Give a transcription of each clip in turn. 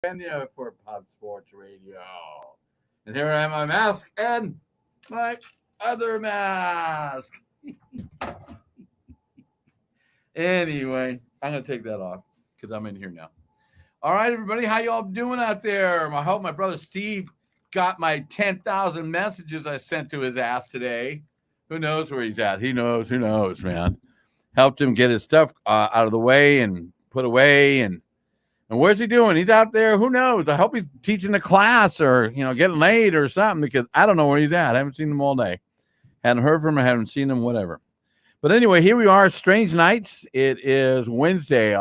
Kenya for Pop Sports Radio. And here I am, my mask and my other mask. Anyway, I'm going to take that off because I'm in here now. All right, everybody, how y'all doing out there? I hope my brother Steve got my 10,000 messages I sent to his ass today. Who knows where he's at? He knows. Who knows, man? Helped him get his stuff out of the way and put away. And where's he doing? He's out there. Who knows? I hope he's teaching a class or, getting late or something because I don't know where he's at. I haven't seen him all day. Hadn't heard from him. I haven't seen him, whatever. But anyway, here we are, Strange Nights. It is Wednesday,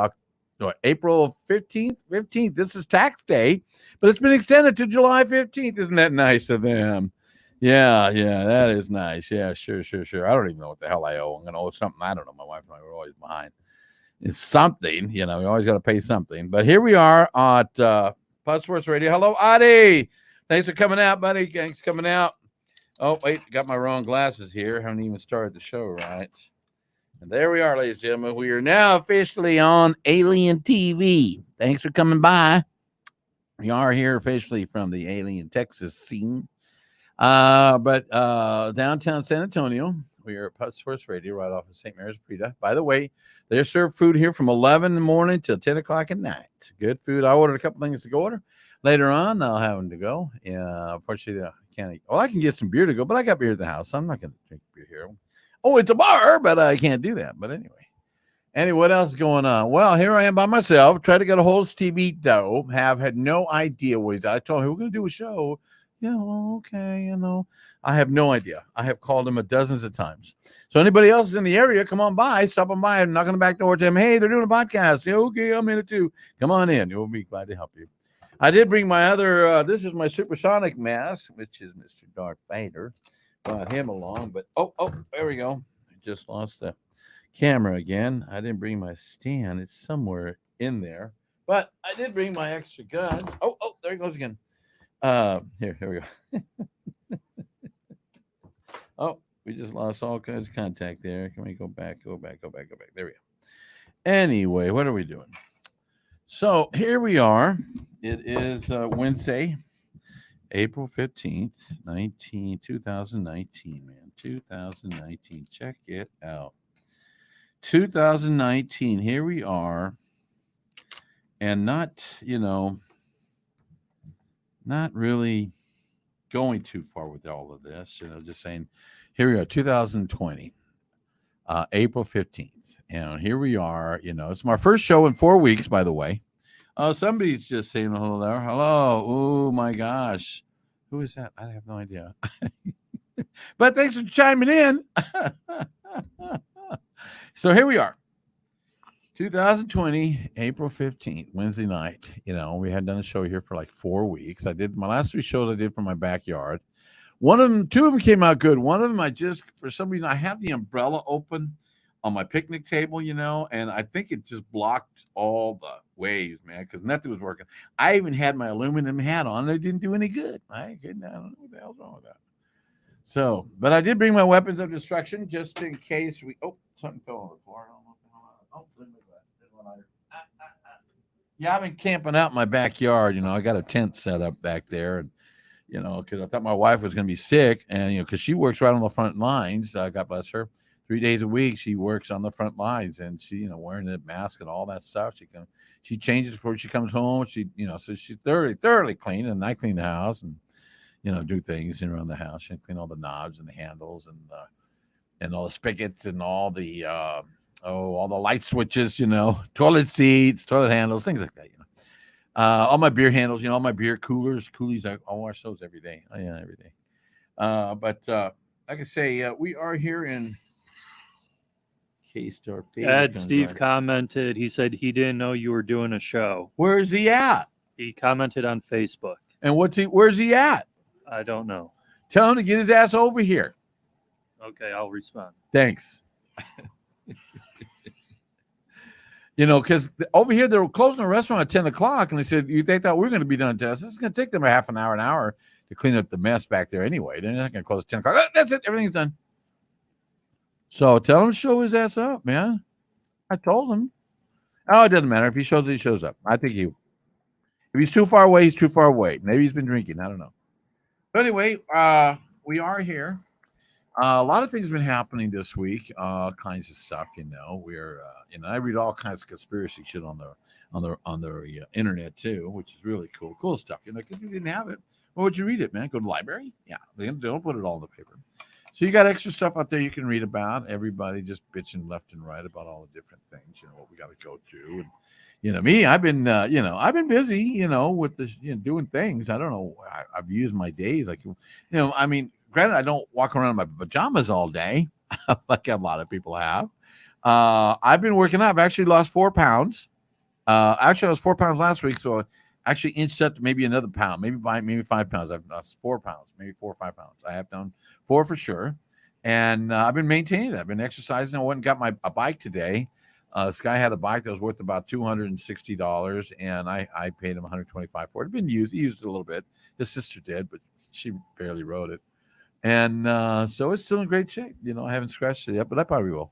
April 15th. This is tax day, but it's been extended to July 15th. Isn't that nice of them? Yeah, that is nice. Yeah, sure. I don't even know what the hell I owe. I'm going to owe something. I don't know. My wife and I were always behind. It's something, we always got to pay something. But here we are at Pub Sports Radio. Hello, Adi. Thanks for coming out, buddy. Thanks for coming out. Oh, wait, got my wrong glasses here. Haven't even started the show right. And there we are, ladies and gentlemen. We are now officially on Alien TV. Thanks for coming by. We are here officially from the Alien Texas scene. But downtown San Antonio, we are at Pub Sports Radio right off of St. Mary's Prida. By the way, they serve food here from 11 in the morning till 10 o'clock at night. Good food. I ordered a couple things to go order. Later on, I'll have them to go. Unfortunately, I can't eat. Well, I can get some beer to go, but I got beer at the house, so I'm not going to drink beer here. Oh, it's a bar, but I can't do that. But anyway, what else is going on? Well, here I am by myself. Try to get a hold of Stevie Doe. Have had no idea what he's. I told him we're going to do a show. Yeah, well, okay, I have no idea. I have called him dozens of times. So anybody else is in the area, come on by, stop on by, and knock on the back door to him. Hey, they're doing a podcast. Yeah, okay, I'm in it too. Come on in. We'll be glad to help you. I did bring my other, this is my supersonic mask, which is Mr. Darth Vader. Brought him along, but, oh, there we go. I just lost the camera again. I didn't bring my stand. It's somewhere in there. But I did bring my extra gun. Oh, there he goes again. Here we go. Oh, we just lost all kinds of contact there. Can we go back? There we go. Anyway, what are we doing? So here we are. It is Wednesday, April 15th, 2019, man. 2019. Check it out. 2019. Here we are. And not really going too far with all of this, just saying, here we are, 2020, April 15th. And here we are, it's my first show in 4 weeks, by the way. Somebody's just saying hello there. Hello. Oh, my gosh. Who is that? I have no idea. But thanks for chiming in. So here we are. 2020, April 15th, Wednesday night. We had done a show here for like 4 weeks. I did my last 3 shows I did from my backyard. Two of them came out good. One of them, for some reason, I had the umbrella open on my picnic table, and I think it just blocked all the waves, man, because nothing was working. I even had my aluminum hat on. It didn't do any good. I don't know what the hell's wrong with that. So, but I did bring my weapons of destruction just in case something fell on the floor. Yeah, I've been camping out in my backyard. I got a tent set up back there, and because I thought my wife was going to be sick, and because she works right on the front lines. God bless her. 3 days a week she works on the front lines, and she, wearing the mask and all that stuff. She changes before she comes home. She, so she's thoroughly clean, and I clean the house and do things around the house. She clean all the knobs and the handles and all the spigots and all the all the light switches, toilet seats, toilet handles, things like that, all my beer handles, all my beer coolies, I wash those every day. Oh, yeah, every day. But like I say, we are here in K-Star. Steve commented, he said he didn't know you were doing a show. Where is he at? He commented on Facebook. And where's he at? I don't know. Tell him to get his ass over here. Okay, I'll respond. Thanks. Because over here they were closing the restaurant at 10 o'clock, and they thought we were going to be done at 10. It's going to take them a half an hour to clean up the mess back there anyway. They're not going to close at 10 o'clock. That's it. Everything's done. So tell him to show his ass up, man. I told him. Oh, it doesn't matter. If he shows up, he shows up. I think if If he's too far away, he's too far away. Maybe he's been drinking. I don't know. But anyway, we are here. A lot of things have been happening this week. All kinds of stuff. We're I read all kinds of conspiracy shit on the internet too, which is really cool stuff. If you didn't have it, where would you read it, man? Go to the library? Yeah, they don't put it all in the paper. So you got extra stuff out there you can read about. Everybody just bitching left and right about all the different things. What we got to go through. And me, I've been busy. With this, doing things. I don't know. I've used my days granted, I don't walk around in my pajamas all day, like a lot of people have. I've been working out. I've actually lost 4 pounds. Actually, I was 4 pounds last week, so I actually inched up to maybe another pound, maybe 5 pounds. I've lost 4 pounds, maybe 4 or 5 pounds. I have done 4 for sure, and I've been maintaining that. I've been exercising. I went and got a bike today. This guy had a bike that was worth about $260, and I paid him $125 for it. It'd been used. He used it a little bit. His sister did, but she barely rode it. And so it's still in great shape. I haven't scratched it yet, but I probably will.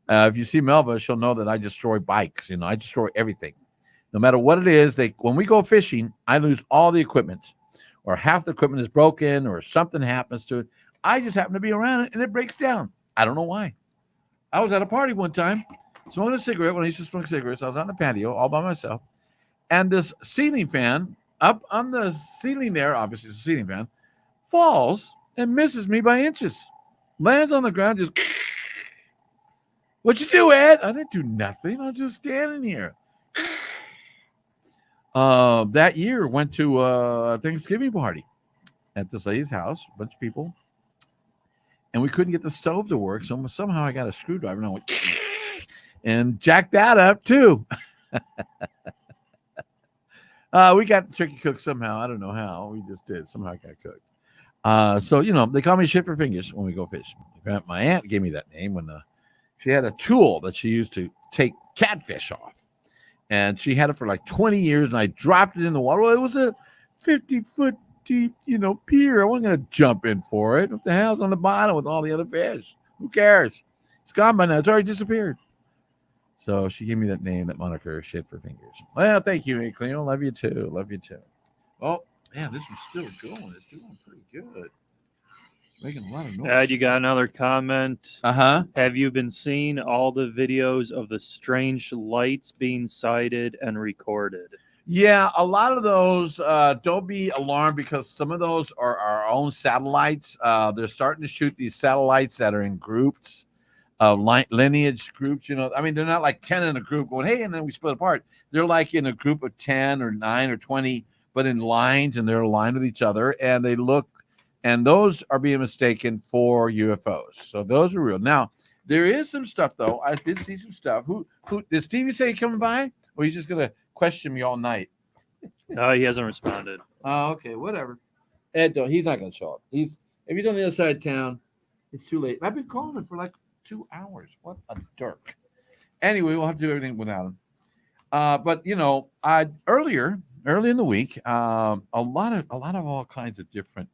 If you see Melva, she'll know that I destroy bikes. I destroy everything. No matter what it is, when we go fishing, I lose all the equipment, or half the equipment is broken, or something happens to it. I just happen to be around it, and it breaks down. I don't know why. I was at a party one time, smoking a cigarette when I used to smoke cigarettes. I was on the patio all by myself, and this ceiling fan up on the ceiling there, obviously it's a ceiling fan, falls and misses me by inches. Lands on the ground, just... What'd you do, Ed? I didn't do nothing. I was just standing here. That year, went to a Thanksgiving party at this lady's house, a bunch of people, and we couldn't get the stove to work, so somehow I got a screwdriver, and I went and jacked that up, too. We got the turkey cooked somehow. I don't know how. We just did. Somehow it got cooked. So, they call me Shit for Fingers when we go fishing. My aunt gave me that name when she had a tool that she used to take catfish off. And she had it for like 20 years, and I dropped it in the water. Well, it was a 50-foot deep, pier. I wasn't going to jump in for it. What the hell's on the bottom with all the other fish? Who cares? It's gone by now. It's already disappeared. So she gave me that name, that moniker, Shit for Fingers. Well, thank you, Hey Cleo. Love you too. Love you too. Oh, yeah, this one's still going. It's doing pretty good. Making a lot of noise. You got another comment. Have you been seeing all the videos of the strange lights being sighted and recorded? Yeah, a lot of those. Don't be alarmed, because some of those are our own satellites. They're starting to shoot these satellites that are in groups, lineage groups. They're not like 10 in a group going, hey, and then we split apart. They're like in a group of 10 or 9 or 20, but in lines, and they're aligned with each other, and they look. And those are being mistaken for UFOs. So those are real. Now, there is some stuff, though. I did see some stuff. Who did Stevie say coming by? Or he's just going to question me all night? No, he hasn't responded. Oh, okay. Whatever. Ed, he's not going to show up. If he's on the other side of town, it's too late. I've been calling him for like 2 hours. What a dirk. Anyway, we'll have to do everything without him. But, early in the week, a lot of all kinds of different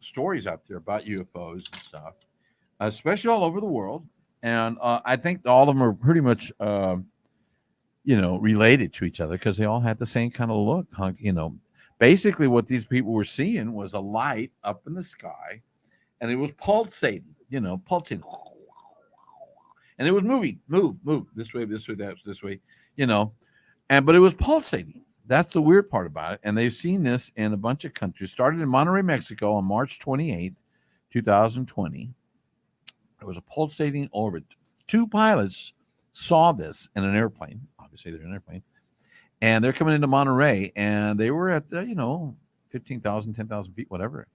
stories out there about UFOs and stuff, especially all over the world. And I think all of them are pretty much, related to each other, because they all had the same kind of look. Basically what these people were seeing was a light up in the sky, and it was pulsating, pulsating. And it was move, this way, this way, but it was pulsating. That's the weird part about it. And they've seen this in a bunch of countries. Started in Monterrey, Mexico on March 28th, 2020. There was a pulsating orbit. 2 pilots saw this in an airplane. Obviously, they're in an airplane. And they're coming into Monterrey, and they were at, 15,000, 10,000 feet, whatever.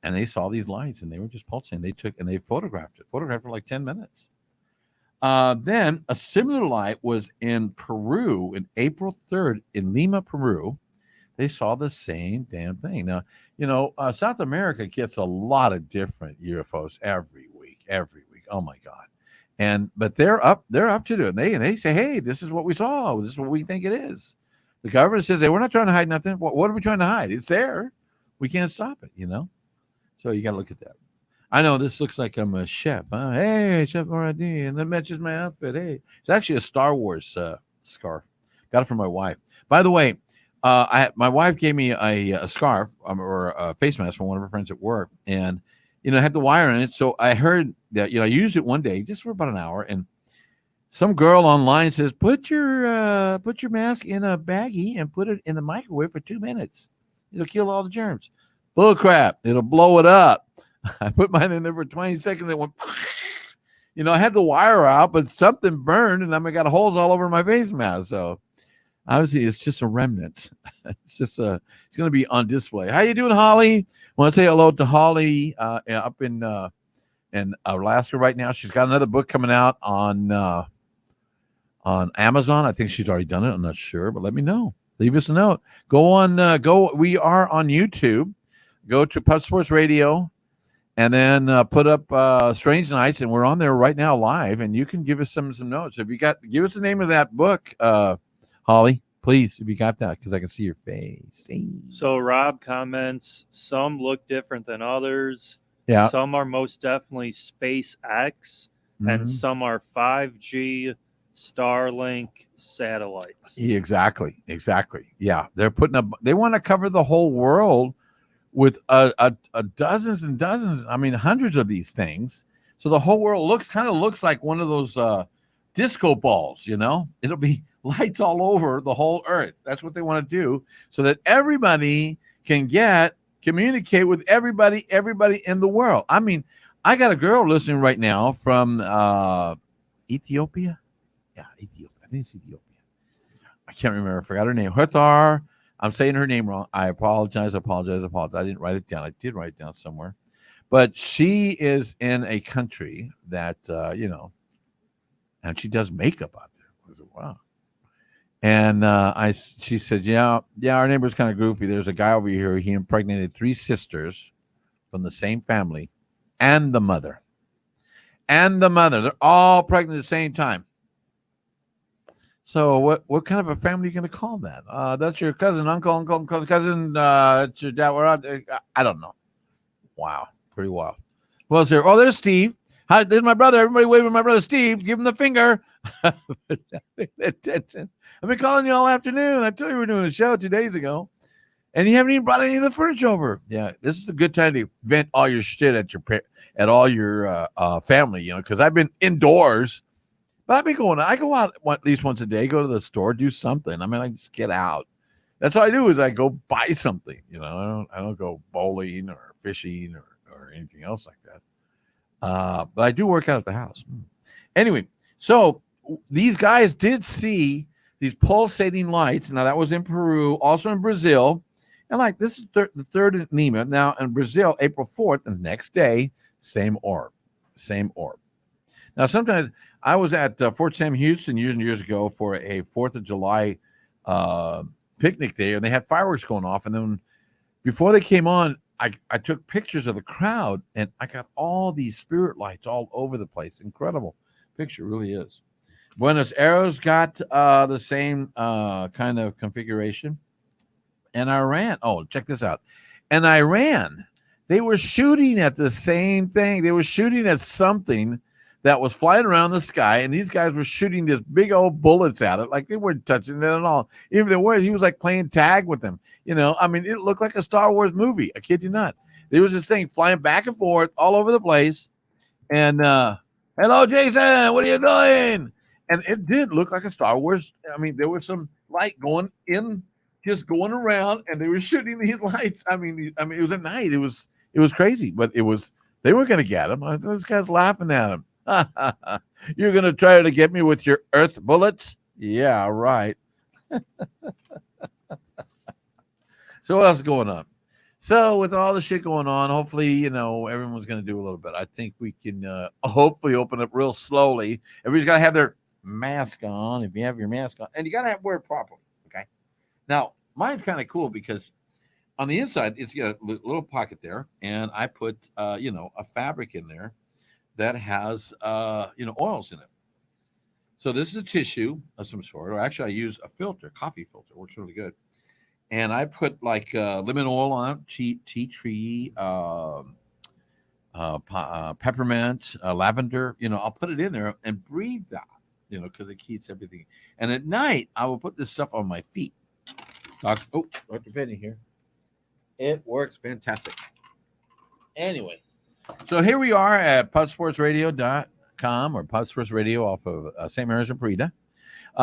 And they saw these lights, and they were just pulsating. They photographed it. Photographed for like 10 minutes. Then a similar light was in Peru in April 3rd in Lima, Peru. They saw the same damn thing. Now, South America gets a lot of different UFOs every week. Oh my God. But they're up to it. And they say, hey, this is what we saw. This is what we think it is. The government says, hey, we're not trying to hide nothing. What are we trying to hide? It's there. We can't stop it, So you got to look at that. I know this looks like I'm a chef. Huh? Hey, Chef R.I.D. And that matches my outfit. Hey, it's actually a Star Wars scarf. Got it from my wife. By the way, My wife gave me a scarf or a face mask from one of her friends at work, and it had the wire in it. So I heard that I used it one day just for about an hour, and some girl online says put your mask in a baggie and put it in the microwave for 2 minutes. It'll kill all the germs. Bull crap! It'll blow it up. I put mine in there for 20 seconds. It went. I had the wire out, but something burned, and I got holes all over my face mask. So obviously, it's just a remnant. It's going to be on display. How you doing, Holly? I want to say hello to Holly up in Alaska right now. She's got another book coming out on Amazon. I think she's already done it. I'm not sure, but let me know. Leave us a note. Go on. We are on YouTube. Go to Pub Sports Radio. And then put up Strange Nights, and we're on there right now live. And you can give us some notes. If you give us the name of that book, Holly, please, if you got that, because I can see your face. So Rob comments, some look different than others. Yeah. Some are most definitely SpaceX, and some are 5G Starlink satellites. Exactly. Yeah, they want to cover the whole world with dozens and dozens, hundreds of these things. So the whole world looks like one of those disco balls, It'll be lights all over the whole earth. That's what they want to do, so that everybody can communicate with everybody in the world. I got a girl listening right now from Ethiopia. Yeah, Ethiopia. I think it's Ethiopia. I can't remember. I forgot her name. Huthar. I'm saying her name wrong. I apologize. I didn't write it down. I did write it down somewhere. But she is in a country that, and she does makeup out there. I said, wow. And she said, yeah, our neighbor's kind of goofy. There's a guy over here. He impregnated 3 sisters from the same family and the mother. They're all pregnant at the same time. So what kind of a family are you going to call that? That's your cousin, uncle, cousin. That's your dad. I don't know. Wow. Pretty wild. Who else here? Oh, there's Steve. Hi, there's my brother. Everybody waving my brother Steve. Give him the finger. Attention. I've been calling you all afternoon. I told you we were doing a show 2 days ago. And you haven't even brought any of the furniture over. Yeah, this is a good time to vent all your shit at all your family, because I've been indoors. But I go out at least once a day, go to the store, do something. I just get out. That's all I do is I go buy something. I don't go bowling or fishing or anything else like that. But I do work out at the house. Anyway, so these guys did see these pulsating lights. Now, that was in Peru, also in Brazil. And this is the third in Lima. Now, in Brazil, April 4th, the next day, same orb. Now, sometimes I was at Fort Sam Houston years and years ago for a 4th of July picnic there, and they had fireworks going off. And then before they came on, I took pictures of the crowd, and I got all these spirit lights all over the place. Incredible picture, really is. Buenos Aires got the same kind of configuration. And Iran, check this out. And Iran, they were shooting at the same thing. They were shooting at something that was flying around the sky, and these guys were shooting these big old bullets at it, like they weren't touching it at all. Even if they were, he was like playing tag with them. It looked like a Star Wars movie. I kid you not. There was this thing flying back and forth all over the place. And hello, Jason, what are you doing? And it did look like a Star Wars. There was some light going in, just going around, and they were shooting these lights. It was at night. It was crazy, but they were going to get him. This guy's laughing at him. You're going to try to get me with your earth bullets? Yeah, right. So what else is going on? So with all the shit going on, hopefully, everyone's going to do a little bit. I think we can hopefully open up real slowly. Everybody's got to have their mask on. If you have your mask on, and you got to wear it properly. Okay. Now, mine's kind of cool because on the inside, it's got a little pocket there, and I put, a fabric in there that has, oils in it. So this is a tissue of some sort, or actually I use a filter, coffee filter, works really good. And I put lemon oil on it, tea tree, peppermint, lavender, I'll put it in there and breathe that, because it keeps everything. And at night, I will put this stuff on my feet. Dr. Penny here. It works fantastic. Anyway, so here we are at pubsportsradio.com or Pub Sports Radio off of St. Mary's and Parida.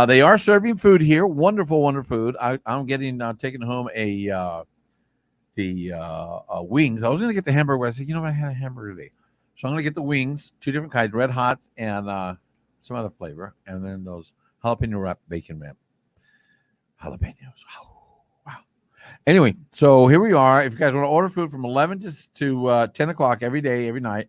They are serving food here. Wonderful, wonderful food. I'm taking home the wings. I was going to get the hamburger, but I said, I had a hamburger today. So I'm going to get the wings, 2 different kinds, red hot and some other flavor, and then those jalapeno wrap bacon wrap. Jalapenos. Wow. Anyway, so here we are. If you guys want to order food from 11 to 10 o'clock every day, every night,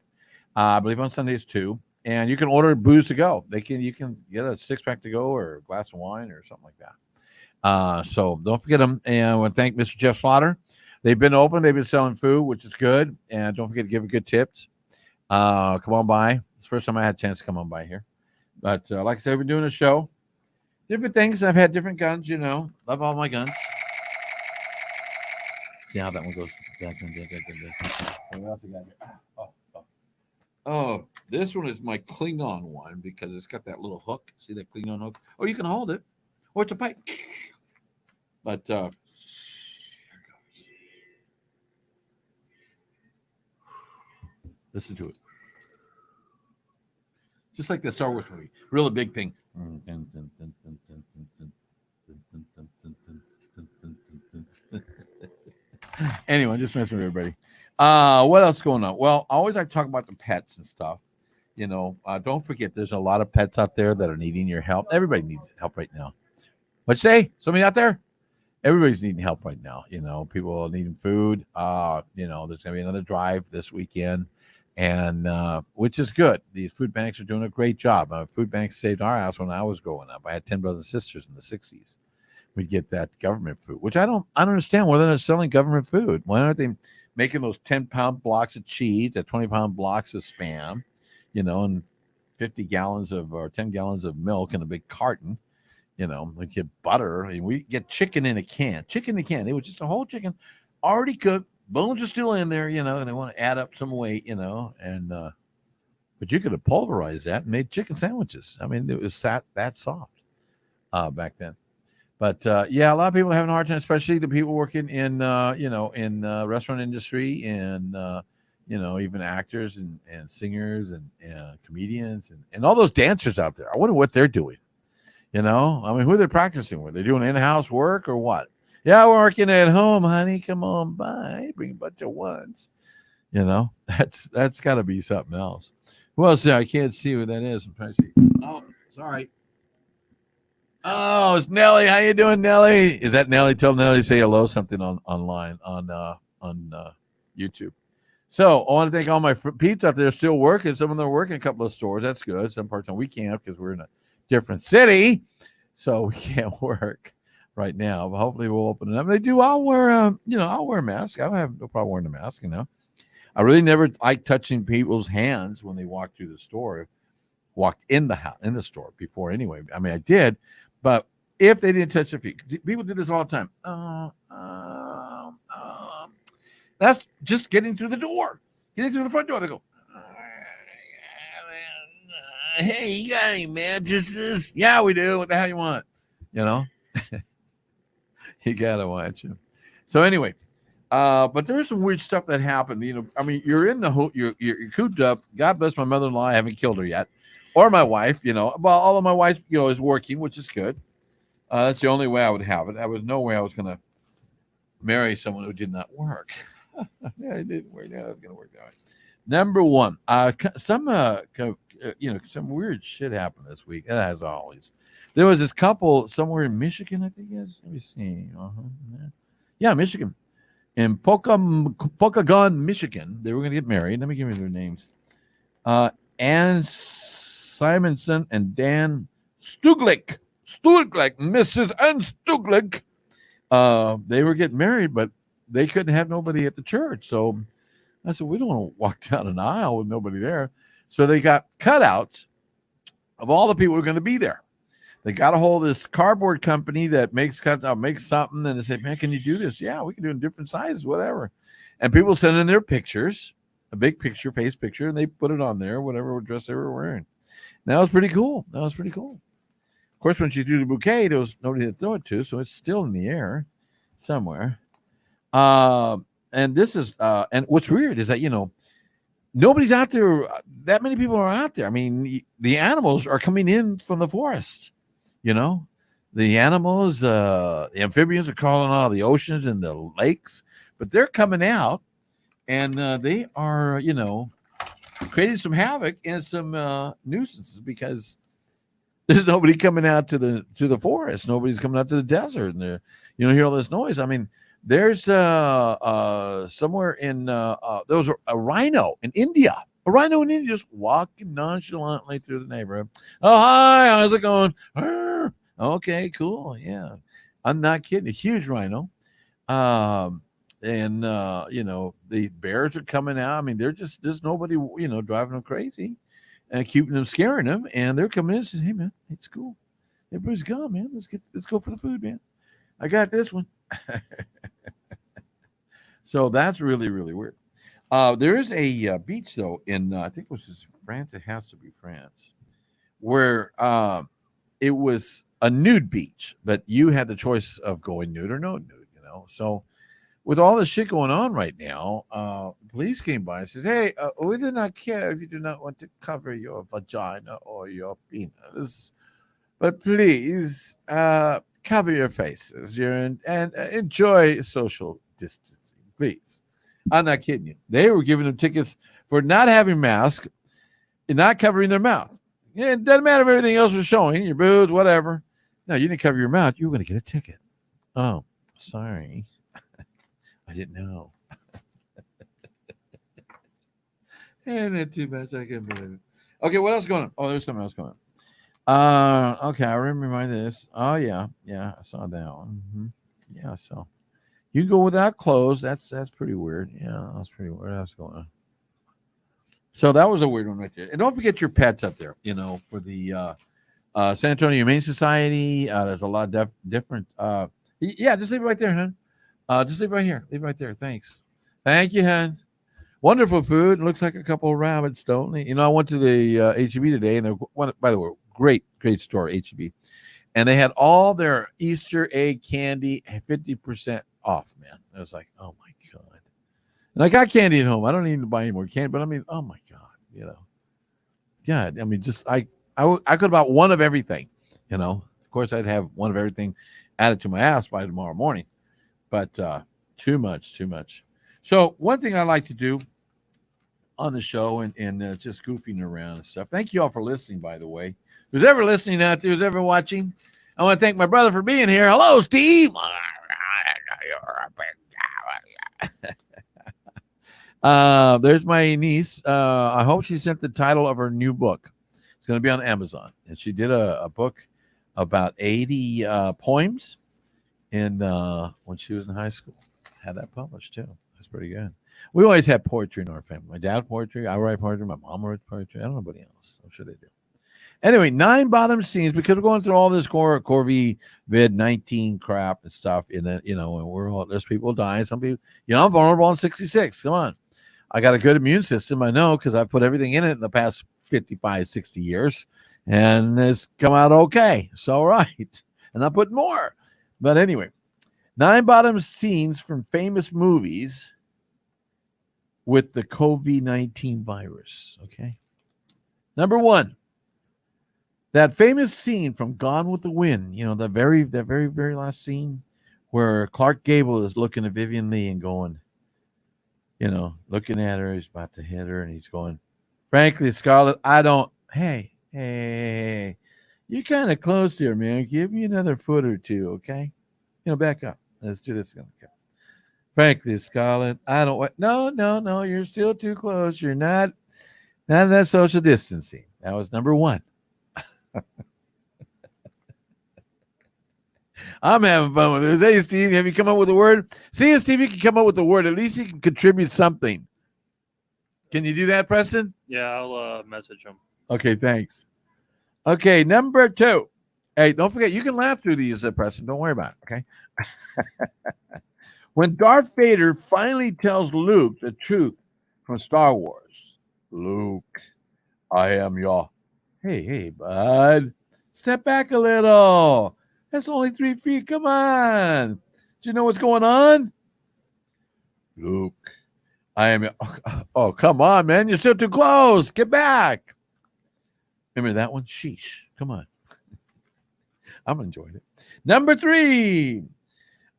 I believe on Sundays too, and you can order booze to go. You can get a 6-pack to go or a glass of wine or something like that. So don't forget them. And I want to thank Mr. Jeff Slaughter. They've been open. They've been selling food, which is good. And don't forget to give good tips. Come on by. It's the first time I had a chance to come on by here. But like I said, we're doing a show. Different things. I've had different guns, Love all my guns. See how that one goes back. What else I got here? Oh, this one is my Klingon one because it's got that little hook. See that Klingon hook? Oh, you can hold it. Or it's a pipe. But here it goes. Listen to it. Just like the Star Wars movie. Really big thing. Anyway, I'm just messing with everybody. What else is going on? Well, I always like to talk about the pets and stuff. Don't forget there's a lot of pets out there that are needing your help. Everybody needs help right now. What'd you say? Somebody out there? Everybody's needing help right now. People are needing food. There's going to be another drive this weekend, and which is good. These food banks are doing a great job. Food banks saved our house when I was growing up. I had 10 brothers and sisters in the 60s. We'd get that government food, which I don't understand why they're not selling government food. Why aren't they making those 10-pound blocks of cheese, that 20-pound blocks of Spam, and 50 gallons or 10 gallons of milk in a big carton? We get butter and we get chicken in a can. It was just a whole chicken already cooked. Bones are still in there, and they want to add up some weight, and but you could have pulverized that and made chicken sandwiches. I mean, it was that soft back then. But a lot of people are having a hard time, especially the people working in restaurant industry and even actors and singers and comedians and all those dancers out there. I wonder what they're doing. Who are they practicing with? They're doing in-house work or what? Yeah, we're working at home, honey. Come on by. Bring a bunch of ones. That's got to be something else. Who else there? I can't see what that is. I'm trying to see. Oh, sorry. Oh, it's Nelly. How you doing, Nelly? Is that Nelly? Tell Nelly to say hello. Something online on YouTube. So I want to thank all my peeps out there still working. Some of them are working a couple of stores. That's good. Some part time we can't because we're in a different city, so we can't work right now. But hopefully we'll open it up. They do. I'll wear a mask. I don't have no problem wearing a mask. I really never like touching people's hands when they walk through the store. Walked in the store before anyway. I mean, I did. But if they didn't touch their feet, people did this all the time. That's just getting through the door. Getting through the front door. They go, hey, you got any mattresses? Yeah, we do. What the hell you want? You got to watch them. So anyway, but there's some weird stuff that happened. You're in the you're cooped up. God bless my mother-in-law. I haven't killed her yet. Or my wife, well, all of my wife, is working, which is good. That's the only way I would have it. There was no way I was going to marry someone who did not work. It didn't work. Yeah, it was going to work that way. Number one, some weird shit happened this week. As always, there was this couple somewhere in Michigan, I think it is. Let me see. Yeah, Michigan, in Pokagon, Michigan. They were going to get married. Let me give you their names. Ann Simonson and Dan Stuglik, Mrs. Ann Stuglik. They were getting married, but they couldn't have nobody at the church. So I said, we don't want to walk down an aisle with nobody there. So they got cutouts of all the people who are going to be there. They got a hold of this cardboard company that makes something, and they say, man, can you do this? Yeah, we can do it in different sizes, whatever. And people send in their pictures, a big picture, face picture, and they put it on there, whatever dress they were wearing. And that was pretty cool. Of course, when she threw the bouquet, there was nobody to throw it to, so it's still in the air. somewhere. And this is and what's weird is that nobody's out there. That many people are out there. I mean, the animals are coming in from the forest. The animals, the amphibians are crawling out of the oceans and the lakes, but they're coming out, and they are, creating some havoc and some nuisances because there's nobody coming out to the forest. Nobody's coming out to the desert, and they're, hear all this noise. I mean, there's somewhere in there was a rhino in India. A rhino in India just walking nonchalantly through the neighborhood. Oh, hi, how's it going? Okay, cool. Yeah, I'm not kidding. A huge rhino. And the bears are coming out. I mean, there's nobody, driving them crazy and keeping them, scaring them. And they're coming in and says, "Hey man, it's cool. Everybody's gone, man. Let's go for the food, man. I got this one." So that's really, really weird. There is a beach though in I think it was France. It has to be France, where it was a nude beach, but you had the choice of going nude or no nude. So with all this shit going on right now, police came by and says, "Hey, we do not care if you do not want to cover your vagina or your penis, but please cover your faces and enjoy social distancing, please." I'm not kidding you. They were giving them tickets for not having masks and not covering their mouth. Yeah, it doesn't matter if everything else was showing, your boobs, whatever. No, you didn't cover your mouth. You were going to get a ticket. Oh, sorry. I didn't know. And not too much. I can't believe it. Okay, what else is going on? Oh, there's something else going on. Okay, I remember this. Oh, yeah. Yeah, I saw that one. Mm-hmm. Yeah, so you go without clothes. That's pretty weird. Yeah, that's pretty weird. That's going on. So that was a weird one right there. And don't forget your pets up there, for the San Antonio Humane Society. There's a lot of different. Yeah, just leave it right there, hon. Just leave it right here. Leave it right there. Thanks. Thank you, hon. Wonderful food. Looks like a couple of rabbits, don't they? I went to the HEB today, and they're, by the way, great store, HEB. And they had all their Easter egg candy 50% off, man. I was like, oh, my God. And I got candy at home. I don't need to buy any more candy, but I mean, oh, my God, God, I mean, just I could have bought one of everything, Of course, I'd have one of everything added to my ass by tomorrow morning. But too much. So one thing I like to do on the show and just goofing around and stuff. Thank you all for listening, by the way. Who's ever listening out there, who's ever watching, I want to thank my brother for being here. Hello, Steve. There's my niece. I hope she sent the title of her new book. It's going to be on Amazon. And she did a book about 80 poems when she was in high school. Had that published, too. That's pretty good. We always have poetry in our family. My dad poetry. I write poetry. My mom writes poetry. I don't know anybody else. I'm sure they do. Anyway, 9 bottom scenes, because we're going through all this COVID-19 crap and stuff. And then, and there's people dying. Some people, I'm vulnerable on 66. Come on. I got a good immune system. I know, because I put everything in it in the past 55, 60 years. And it's come out okay. So, right. And I put more. But anyway, 9 bottom scenes from famous movies with the COVID-19 virus. Okay. Number 1. That famous scene from Gone with the Wind, that very, very last scene where Clark Gable is looking at Vivian Lee and going, looking at her, he's about to hit her, and he's going, "Frankly, Scarlett, I don't, hey, you're kind of close here, man. Give me another foot or two, okay? Back up. Let's do this again. Okay. Frankly, Scarlett, I don't, no, you're still too close. You're not enough social distancing." That was number 1. I'm having fun with this. Hey, Steve, have you come up with a word? See if Steve, you can come up with a word. At least you can contribute something. Can you do that, Preston? Yeah, I'll message him. Okay, thanks. Okay, number 2. Hey, don't forget, you can laugh through these, Preston. Don't worry about it, okay? When Darth Vader finally tells Luke the truth from Star Wars. "Luke, I am your..." Hey, bud. Step back a little. That's only 3 feet. Come on. Do you know what's going on? Luke, I am. Oh, come on, man. You're still too close. Get back. Remember that one? Sheesh. Come on. I'm enjoying it. Number 3.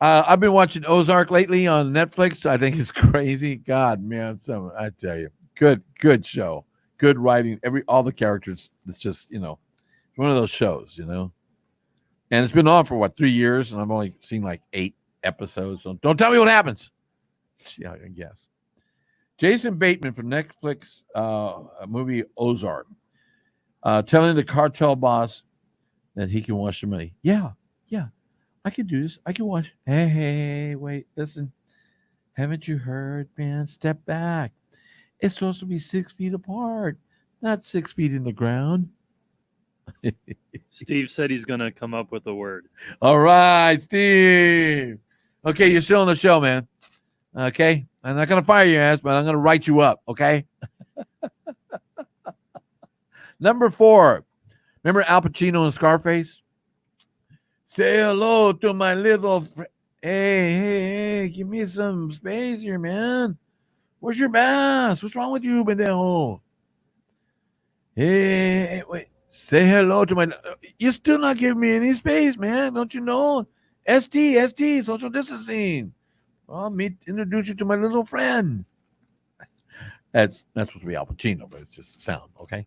I've been watching Ozark lately on Netflix. I think it's crazy. God, man. I tell you. Good show. Good writing. All the characters. It's just, one of those shows, And it's been on for 3 years, and I've only seen like 8 episodes. So don't tell me what happens. Yeah, I guess. Jason Bateman from Netflix movie Ozark, telling the cartel boss that he can wash the money. Yeah, I can do this. I can wash. Hey, wait, listen. Haven't you heard, man? Step back. It's supposed to be 6 feet apart, not 6 feet in the ground. Steve said he's going to come up with a word. All right, Steve. Okay, you're still on the show, man. Okay? I'm not going to fire your ass, but I'm going to write you up, okay? Number 4. Remember Al Pacino in Scarface? Say hello to my little friend. Hey, give me some space here, man. Where's your mask? What's wrong with you, pendejo? Hey, wait. Say hello to my... You're still not giving me any space, man. Don't you know? ST, social distancing. Well, introduce you to my little friend. That's supposed to be Al Pacino, but it's just the sound, okay?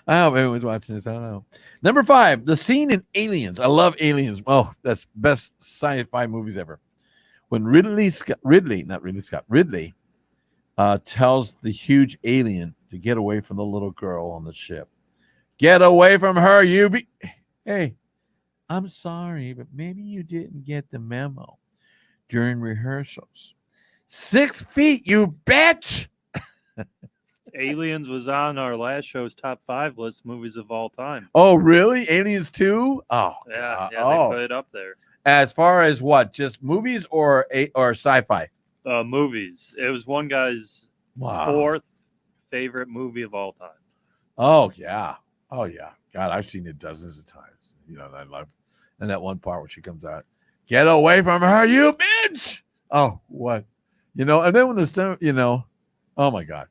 I hope everyone's watching this. I don't know. Number 5, the scene in Aliens. I love Aliens. Oh, that's best sci-fi movies ever. When Ridley tells the huge alien to get away from the little girl on the ship. Get away from her, Hey, I'm sorry, but maybe you didn't get the memo during rehearsals. 6 feet, you bitch! Aliens was on our last show's top 5 list movies of all time. Oh, really? Aliens 2? Oh, yeah, they put it up there. As far as what? Just movies or sci-fi? Movies. It was one guy's 4th favorite movie of all time. Oh, yeah. God, I've seen it dozens of times. I love, and that one part where she comes out, get away from her, you bitch! Oh, what? And then when the stuff, oh my God.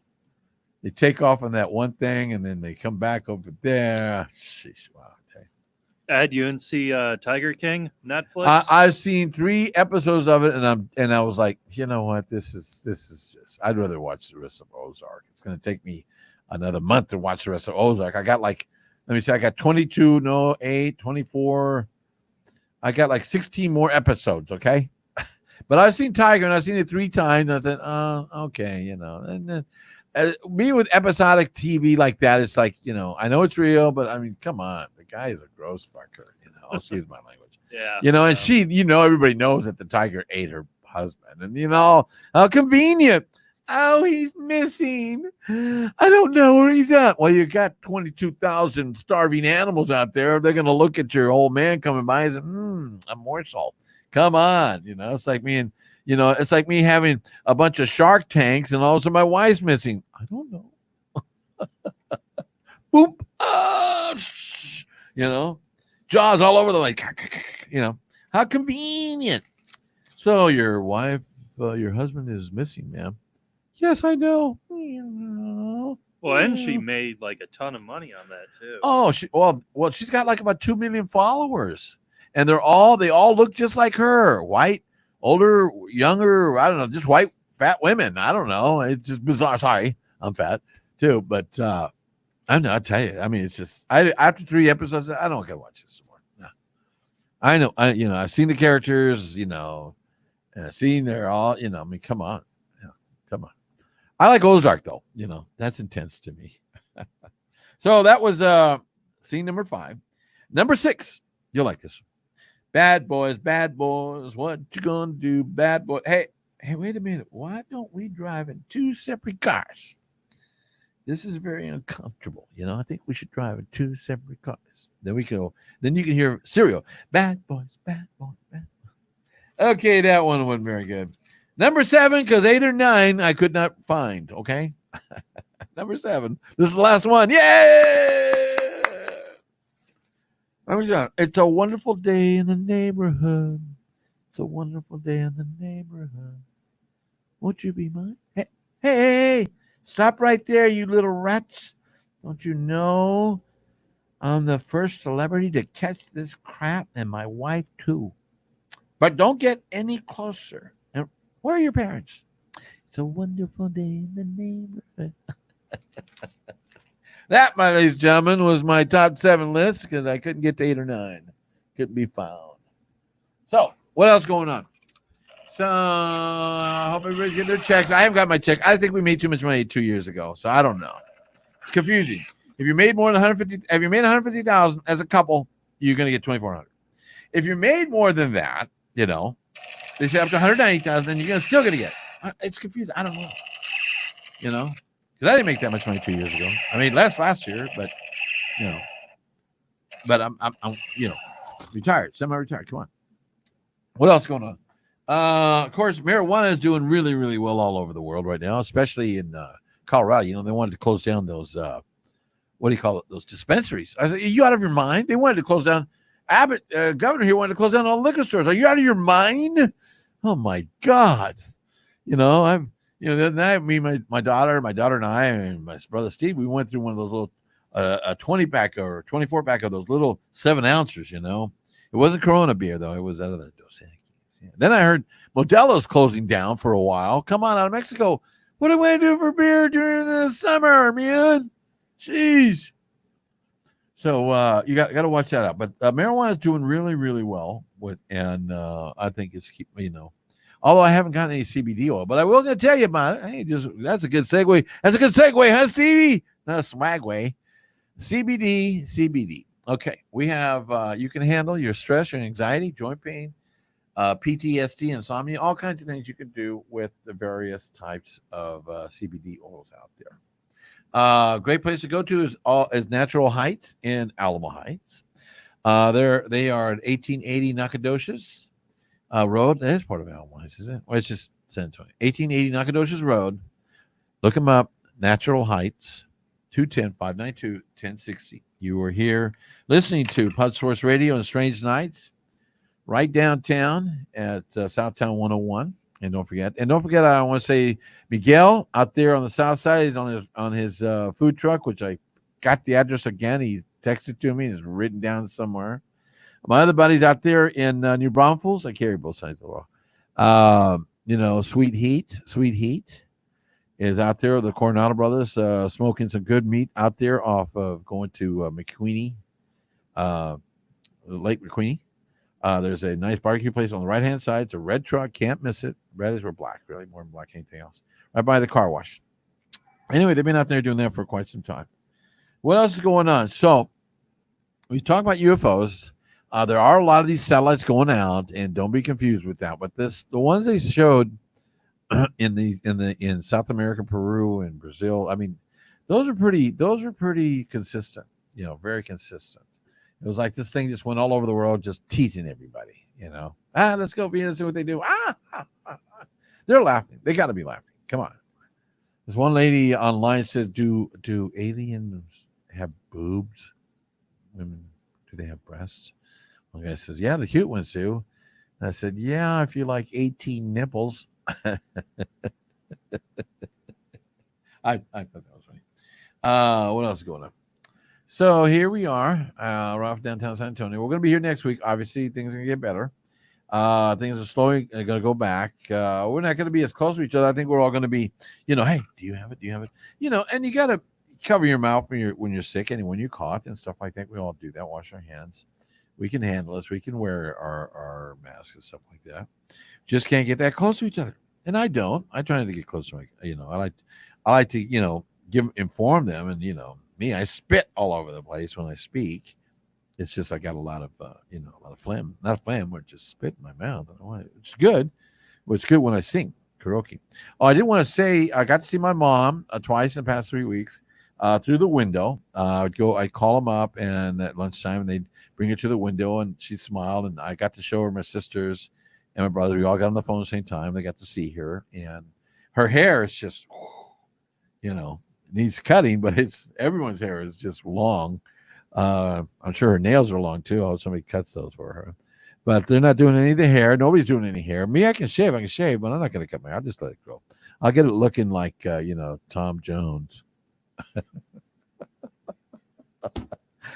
They take off on that one thing, and then they come back over there. Sheesh, wow. Okay. Ed, you didn't see Tiger King Netflix? I've seen 3 episodes of it, and I was like, you know what? This is just. I'd rather watch the rest of Ozark. It's going to take me another month to watch the rest of Ozark. I got I got 22, 24. I got 16 more episodes. Okay, but I've seen Tiger, and I've seen it 3 times. And I said, okay, and then. Me with episodic TV like that, it's like, I know it's real, but I mean, come on. The guy is a gross fucker, excuse my language. Yeah. And she, everybody knows that the tiger ate her husband. And, how convenient. Oh, he's missing. I don't know where he's at. Well, you got 22,000 starving animals out there. They're going to look at your old man coming by and say, a morsel. Come on. It's like me and, it's like me having a bunch of Shark Tanks and all of a sudden my wife's missing. I don't know. Boop. Jaws all over the way. How convenient. So your wife, your husband is missing, ma'am. Yes, I know. Well, and she made a ton of money on that too. Oh, she's got about 2 million followers, and they all look just like her. White. Older, younger, I don't know, just white, fat women. I don't know. It's just bizarre. Sorry, I'm fat too, but I don't know. I'll tell you. I mean, it's just after 3 episodes, I don't gotta watch this anymore. No. I know. I've seen the characters. And I've seen they're all. I mean, come on, come on. I like Ozark though. That's intense to me. So that was scene number 5. Number 6, you'll like this one. Bad boys, what you gonna do, bad boy? Hey, wait a minute. Why don't we drive in 2 separate cars? This is very uncomfortable. I think we should drive in 2 separate cars. Then we can go. Then you can hear Serial. Bad boys, bad boys, bad boys. Okay, that one wasn't very good. Number 7, because 8 or 9 I could not find. Okay, Number 7. This is the last one. Yay! I was it's a wonderful day in the neighborhood. It's a wonderful day in the neighborhood. Won't you be mine? Hey, hey, stop right there, you little rats. Don't you know I'm the first celebrity to catch this crap, and my wife too. But don't get any closer. And where are your parents? It's a wonderful day in the neighborhood. That, my ladies and gentlemen, was my top 7 list because I couldn't get to 8 or 9. Couldn't be found. So, what else going on? So, I hope everybody's getting their checks. I haven't got my check. I think we made too much money 2 years ago, so I don't know. It's confusing. If you made more than 150, if you made 150,000 as a couple, you're going to get 2,400. If you made more than that, they say up to 190,000, then you're still going to get. It's confusing. I don't know. Because I didn't make that much money 2 years ago. I made less last year, but but I'm retired, semi-retired. Come on. What else going on? Of course, marijuana is doing really, really well all over the world right now, especially in Colorado. They wanted to close down those what do you call it? Those dispensaries. I said, are you out of your mind? They wanted to close down. Abbott, governor here, wanted to close down all liquor stores. Are you out of your mind? Oh my God! The other night, my daughter and I, and my brother Steve, we went through one of those little a 20-pack or 24-pack of those little 7 ounces. It wasn't Corona beer though; it was out of the Dos Equis. Yeah. Then I heard Modelo's closing down for a while. Come on, out of Mexico. What do I do for beer during the summer, man? Jeez. So you got to watch that out. But marijuana is doing really, really well. And I think it's although I haven't gotten any CBD oil, but I will going to tell you about it. Hey, that's a good segue. That's a good segue, huh, Stevie? Not a swagway. CBD. Okay, we have you can handle your stress, your anxiety, joint pain, PTSD, insomnia, all kinds of things you can do with the various types of CBD oils out there. Great place to go to is Natural Heights in Alamo Heights. They are at 1880 Nacogdoches Road. That is part of Alamo Heights, isn't it? Well, it's just San Antonio. 1880 Nacogdoches Road. Look them up. Natural Heights, 210-592-1060. You are here listening to Pod Source Radio and Strange Nights right downtown at Southtown 101. And don't forget, I want to say Miguel out there on the south side is on his food truck, which I got the address again. He texted to me. It's written down somewhere. My other buddies out there in New Braunfels, I carry both sides of the law. Sweet Heat is out there. The Coronado brothers smoking some good meat out there off of going to McQueenie, Lake McQueenie. There's a nice barbecue place on the right-hand side. It's a red truck. Can't miss it. Red is or black, really, more than black, anything else. Right by the car wash. Anyway, they've been out there doing that for quite some time. What else is going on? So we talk about UFOs. There are a lot of these satellites going out, and don't be confused with that. But the ones they showed in South America, Peru, and Brazil, I mean, those are pretty consistent. Very consistent. It was like this thing just went all over the world, just teasing everybody. Let's go and see what they do. They're laughing. They got to be laughing. Come on. This one lady online said, "Do aliens have boobs? Women, do they have breasts?" One guy says, "Yeah, the cute ones do." And I said, "Yeah, if you like 18 nipples." I thought that was funny. What else is going on? So here we are, right off downtown San Antonio. We're going to be here next week. Obviously, things are going to get better. Things are slowly going to go back. We're not going to be as close to each other. I think we're all going to be, hey, do you have it? Do you have it? And you got to cover your mouth when you're sick and when you're caught and stuff like that. We all do that. Wash our hands. We can handle this. We can wear our masks and stuff like that. Just can't get that close to each other. And I don't. I try to get close to I like to, inform them and, me, I spit all over the place when I speak. It's just I got a lot of phlegm. Not phlegm, but just spit in my mouth. It's good. Well, it's good when I sing karaoke. Oh, I didn't want to say I got to see my mom twice in the past 3 weeks through the window. I'd call them up, and at lunchtime, and they'd bring her to the window, and she'd smile, and I got to show her my sisters and my brother. We all got on the phone at the same time. They got to see her, and her hair is just, needs cutting, but everyone's hair is just long. I'm sure her nails are long too. Oh, somebody cuts those for her. But they're not doing any of the hair. Nobody's doing any hair. Me, I can shave, but I'm not going to cut my hair. I'll just let it grow. I'll get it looking like, Tom Jones.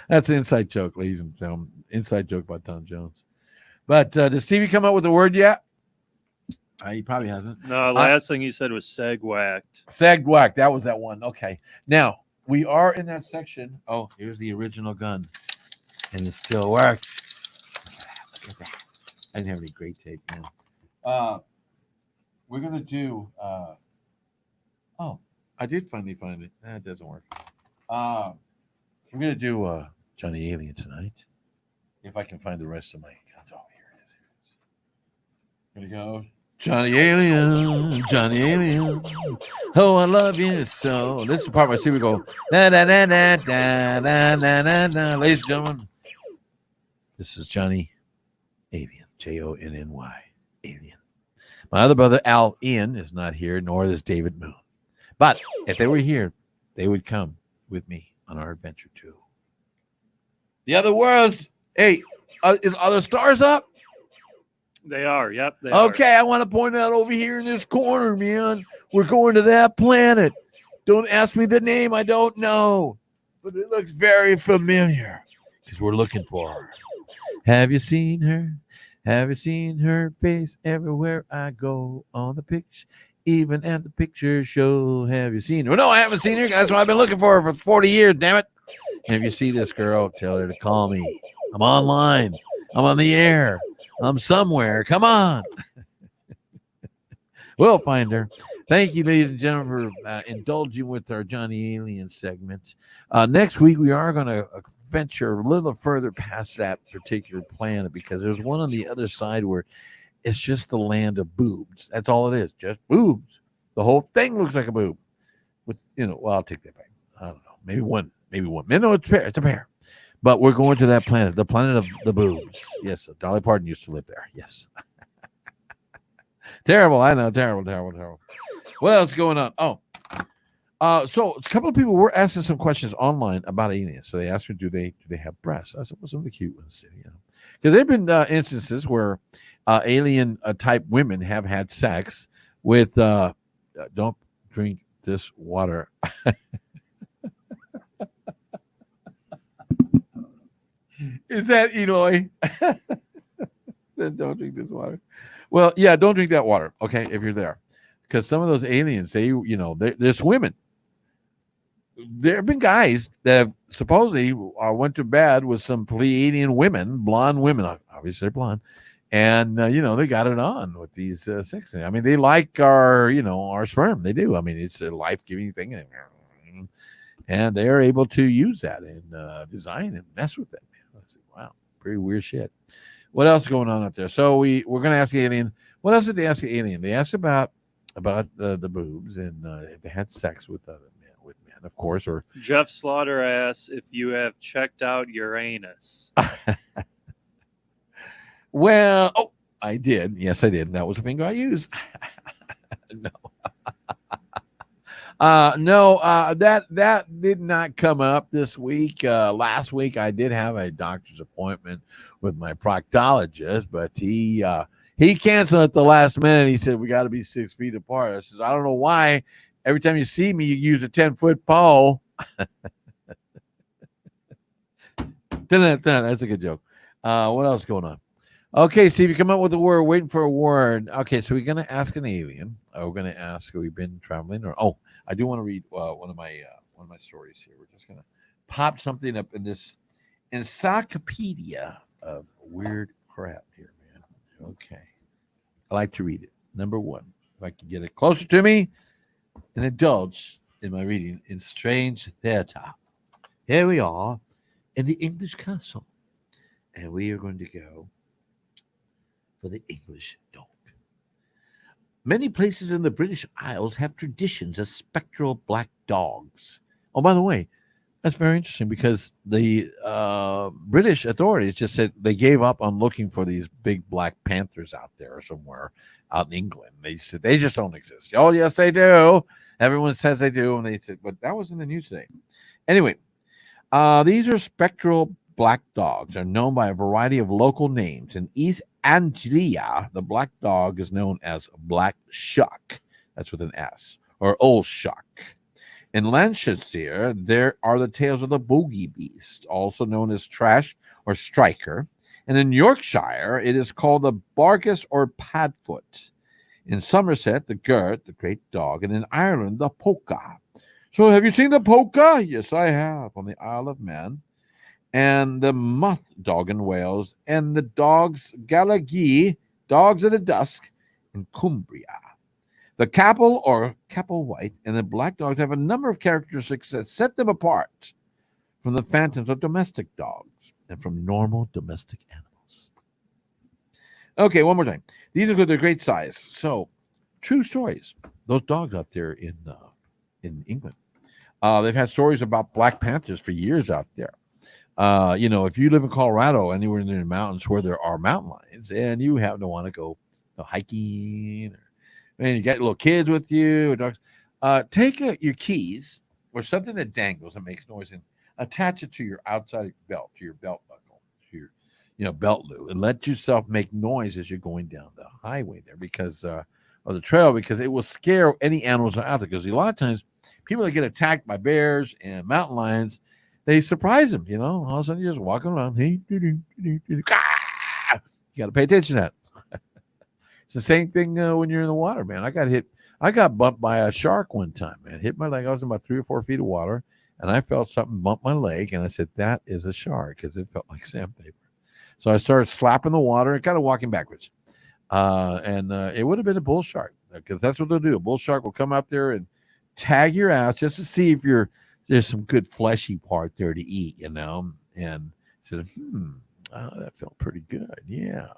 That's an inside joke, ladies and gentlemen. Inside joke about Tom Jones. But does Stevie come up with a word yet? He probably hasn't. No, last thing he said was seg-whacked. Seg-whacked. That was that one. Okay. Now, we are in that section. Oh, here's the original gun. And it still works. Look at that. I didn't have any great tape, man. We're going to do... I did finally find it. It doesn't work. We're going to do Johnny Alien tonight. If I can find the rest of my... Oh, here it is. Going to go... Johnny Alien, Johnny Alien. Oh, I love you so. This is the part where I see we go. Da, da, da, da, da, da, da, da. Ladies and gentlemen, this is Johnny Alien. Jonny. Alien. My other brother, Al Ian, is not here, nor is David Moon. But if they were here, they would come with me on our adventure too. The other worlds. Hey, are the stars up? They are. Yep. They okay, I want to point out over here in this corner, man. We're going to that planet. Don't ask me the name. I don't know. But it looks very familiar because we're looking for her. Have you seen her? Have you seen her face everywhere I go on the picture? Even at the picture show. Have you seen her? No, I haven't seen her. That's why I've been looking for her for 40 years, damn it. And if you see this girl, tell her to call me. I'm online. I'm on the air. I'm somewhere. Come on. We'll find her. Thank you, ladies and gentlemen, for indulging with our Johnny Alien segment. Next week, we are going to venture a little further past that particular planet because there's one on the other side where it's just the land of boobs. That's all it is. Just boobs. The whole thing looks like a boob. With, I'll take that back. I don't know. Maybe one. No, it's a pair. But we're going to that planet, the planet of the boobs. Yes, Dolly Parton used to live there. Yes. Terrible. I know. Terrible. What else is going on? So a couple of people were asking some questions online about aliens. So they asked me, do they have breasts? I said, well, some of the cute ones do, because there have been instances where alien type women have had sex with. Don't drink this water. Is that Eloy? Said, don't drink this water. Well, yeah, don't drink that water, okay, if you're there. Because some of those aliens, they're swimming. There have been guys that have supposedly went to bed with some Pleiadian women, blonde women, obviously they're blonde, and, they got it on with these sex things. I mean, they like our sperm. They do. I mean, it's a life-giving thing. And they're able to use that and design and mess with it. Wow, pretty weird shit. What else is going on out there? So we're going to ask the alien. What else did they ask the alien? They asked about the boobs and if they had sex with men, of course. Or Jeff Slaughter asks if you have checked out Uranus. Well, I did. Yes, I did. That was the finger I used. No. That did not come up this week. Last week I did have a doctor's appointment with my proctologist, but he canceled at the last minute. He said we got to be 6 feet apart. I says, I don't know why. Every time you see me, you use a 10-foot pole. That's a good joke. What else is going on? Okay, Steve, you come up with a word. Waiting for a word. Okay, so we're going to ask an alien. We're going to ask, have we been traveling? I do want to read one of my stories here. We're just going to pop something up in this encyclopedia of weird crap here, man. Okay. I like to read it. Number one, if I can get it closer to me and indulge in my reading in strange theater. Here we are in the English castle, and we are going to go for the English dog. Many places in the British Isles have traditions of spectral black dogs. Oh, by the way, that's very interesting because the British authorities just said they gave up on looking for these big black panthers out there somewhere out in England. They said they just don't exist. Oh, yes, they do. Everyone says they do. And they said, but that was in the news today. Anyway, These are spectral black dogs. They're known by a variety of local names. In East Anglia, the black dog is known as Black Shuck. That's with an S, or Old Shuck. In Lancashire, there are the tails of the bogey beast, also known as Trash or Striker. And in Yorkshire, it is called the Bargus or Padfoot. In Somerset, the Gert, the great dog. And in Ireland, the Polka. So have you seen the Polka? Yes, I have, on the Isle of Man. And the Muth dog in Wales. And the dogs Galagee, dogs of the dusk, in Cumbria. The Capel or Capel White and the black dogs have a number of characteristics that set them apart from the phantoms of domestic dogs and from normal domestic animals. Okay, one more time. These are their great size. So, true stories. Those dogs out there in England, they've had stories about black panthers for years out there. If you live in Colorado, anywhere in the mountains where there are mountain lions, and you happen to want to go hiking, and you got little kids with you, dogs, take your keys or something that dangles and makes noise and attach it to your outside belt, to your belt buckle, to your belt loop, and let yourself make noise as you're going down the highway there because or the trail, because it will scare any animals that are out there. Because a lot of times people that get attacked by bears and mountain lions, they surprise them. All of a sudden you're just walking around. Hey, you got to pay attention to that. It's the same thing when you're in the water, man. I got bumped by a shark one time, man. Hit my leg. I was in about 3 or 4 feet of water, and I felt something bump my leg, and I said, that is a shark, because it felt like sandpaper. So I started slapping the water and kind of walking backwards. And it would have been a bull shark, because that's what they'll do. A bull shark will come out there and tag your ass just to see if there's some good fleshy part there to eat, and said, that felt pretty good. Yeah.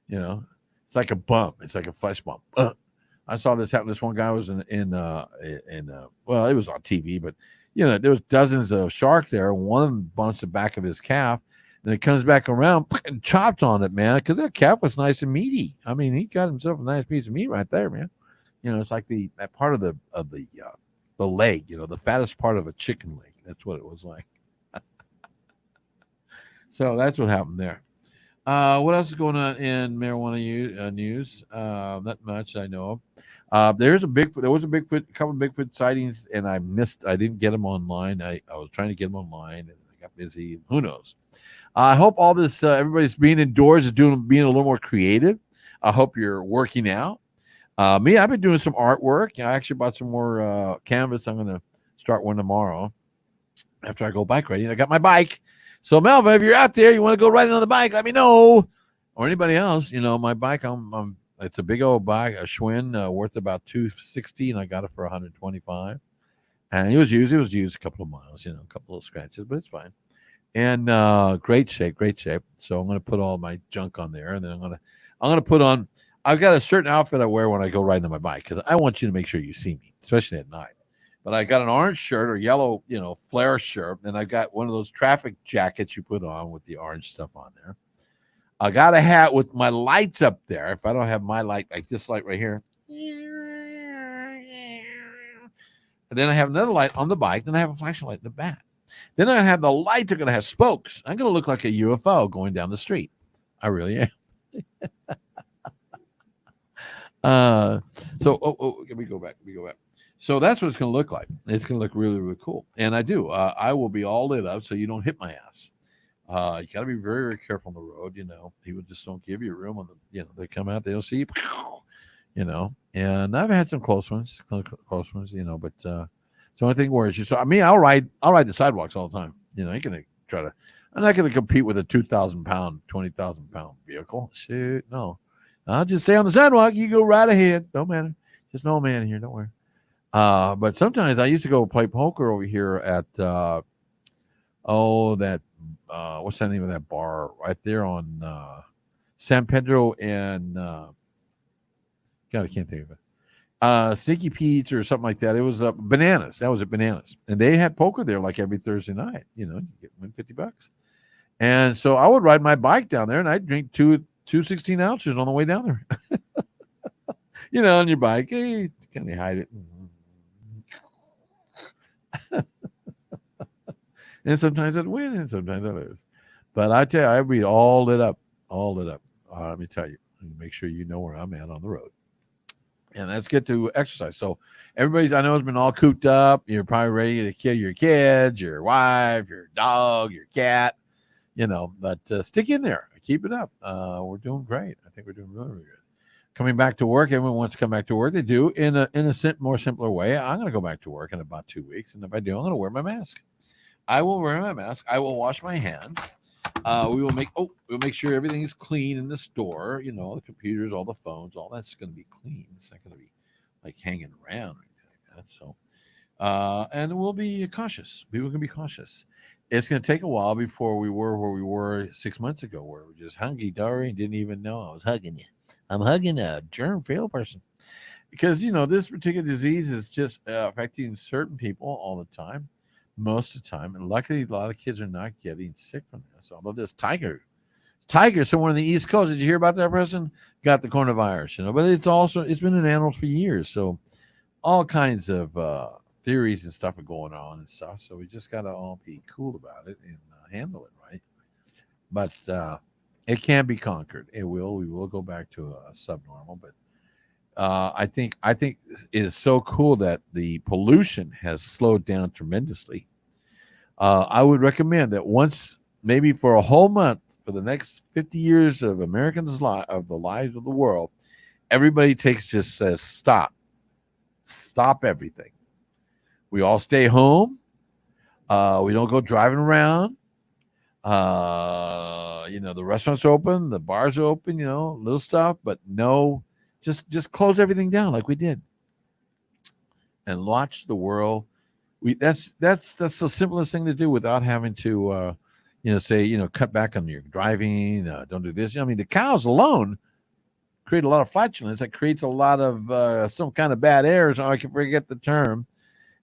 It's like a bump. It's like a flesh bump. I saw this happen. This one guy was well, it was on TV, but there was dozens of sharks there. One of them bumps the back of his calf, and it comes back around and chopped on it, man, because that calf was nice and meaty. I mean, he got himself a nice piece of meat right there, man. It's like that part of the leg, the fattest part of a chicken leg. That's what it was like. So that's what happened there. What else is going on in marijuana news? Not much I know of. There was a couple of Bigfoot sightings, and I didn't get them online. I was trying to get them online, and I got busy. Who knows? I hope all this, everybody's being indoors is being a little more creative. I hope you're working out. Me, I've been doing some artwork. I actually bought some more canvas. I'm going to start one tomorrow after I go bike riding. I got my bike. So Melva, if you're out there, you want to go riding on the bike, let me know. Or anybody else, my bike, it's a big old bike, a Schwinn, worth about $260, and I got it for $125. And it was used a couple of miles, a couple of scratches, but it's fine. And great shape. So I'm going to put all my junk on there, and then I'm going to put on. I've got a certain outfit I wear when I go riding on my bike, because I want you to make sure you see me, especially at night. But I got an orange shirt or yellow, flare shirt. And I got one of those traffic jackets you put on with the orange stuff on there. I got a hat with my lights up there. If I don't have my light, like this light right here. And then I have another light on the bike. Then I have a flashlight in the back. Then I have the lights are going to have spokes. I'm going to look like a UFO going down the street. I really am. Let me go back. So that's what it's going to look like. It's going to look really, really cool. And I do. I will be all lit up so you don't hit my ass. You got to be very, very careful on the road. People just don't give you room on the, they come out, they don't see you, and I've had some close ones, but it's the only thing worse. I'll ride the sidewalks all the time. You're going to try to, I'm not going to compete with a 2,000 pound, 20,000 pound vehicle. Shit, no. I'll just stay on the sidewalk. You go right ahead. Don't matter. Just no man here. Don't worry. But sometimes I used to go play poker over here at what's the name of that bar right there on San Pedro and God, I can't think of it. Sneaky Pete's or something like that. It was Bananas. That was at Bananas, and they had poker there like every Thursday night. You win $50, and so I would ride my bike down there, and I'd drink two 16 ounces on the way down there. On your bike, hey, can they hide it? And sometimes I'd win and sometimes I lose. But I tell you, I'd be all lit up. All lit up. Let me tell you, make sure you know where I'm at on the road. And let's get to exercise. So everybody's, I know, has been all cooped up. You're probably ready to kill your kids, your wife, your dog, your cat, but stick in there. Keep it up. We're doing great. I think we're doing really, really good. Coming back to work. Everyone wants to come back to work. They do in a more simpler way. I'm going to go back to work in about 2 weeks. And if I do, I'm going to wear my mask. I will wear my mask. I will wash my hands. We'll make sure everything is clean in the store. The computers, all the phones, all that's going to be clean. It's not going to be like hanging around or anything like that. So, and we'll be cautious. People can be cautious. It's going to take a while before we were where we were 6 months ago, where we just hunky-dory and didn't even know I was hugging you. I'm hugging a germ-filled person. Because, this particular disease is just affecting certain people all the time, most of the time. And luckily, a lot of kids are not getting sick from this. Although this tiger somewhere on the East Coast, did you hear about that person? Got the coronavirus, but it's been in animals for years. So all kinds of theories and stuff are going on and stuff. So we just got to all be cool about it and handle it right. But it can be conquered. It will. We will go back to a subnormal. But I think it is so cool that the pollution has slowed down tremendously. I would recommend that once, maybe for a whole month, for the next 50 years of Americans' of the lives of the world, everybody says stop everything. We all stay home. We don't go driving around. The restaurants are open, the bars are open, little stuff, but no, just close everything down like we did and watch the world. That's the simplest thing to do without having to, say, cut back on your driving. Don't do this. The cows alone create a lot of flatulence. That creates a lot of some kind of bad air. So I can forget the term.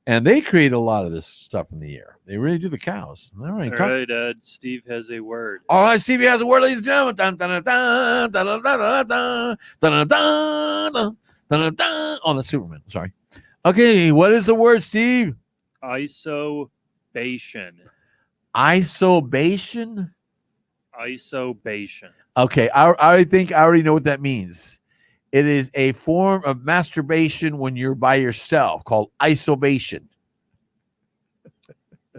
And they create a lot of this stuff in the air. They really do, the cows. All right, Ed. Steve has a word. All right, Stevie has a word, ladies and gentlemen. Dun, dun, dun, dun, dun, dun, dun, dun, dun, dun, dun, dun. Oh, that's Superman. Sorry. Okay, what is the word, Steve? Isobation. Isobation? Isobation. Okay, I think I already know what that means. It is a form of masturbation when you're by yourself, called isobation.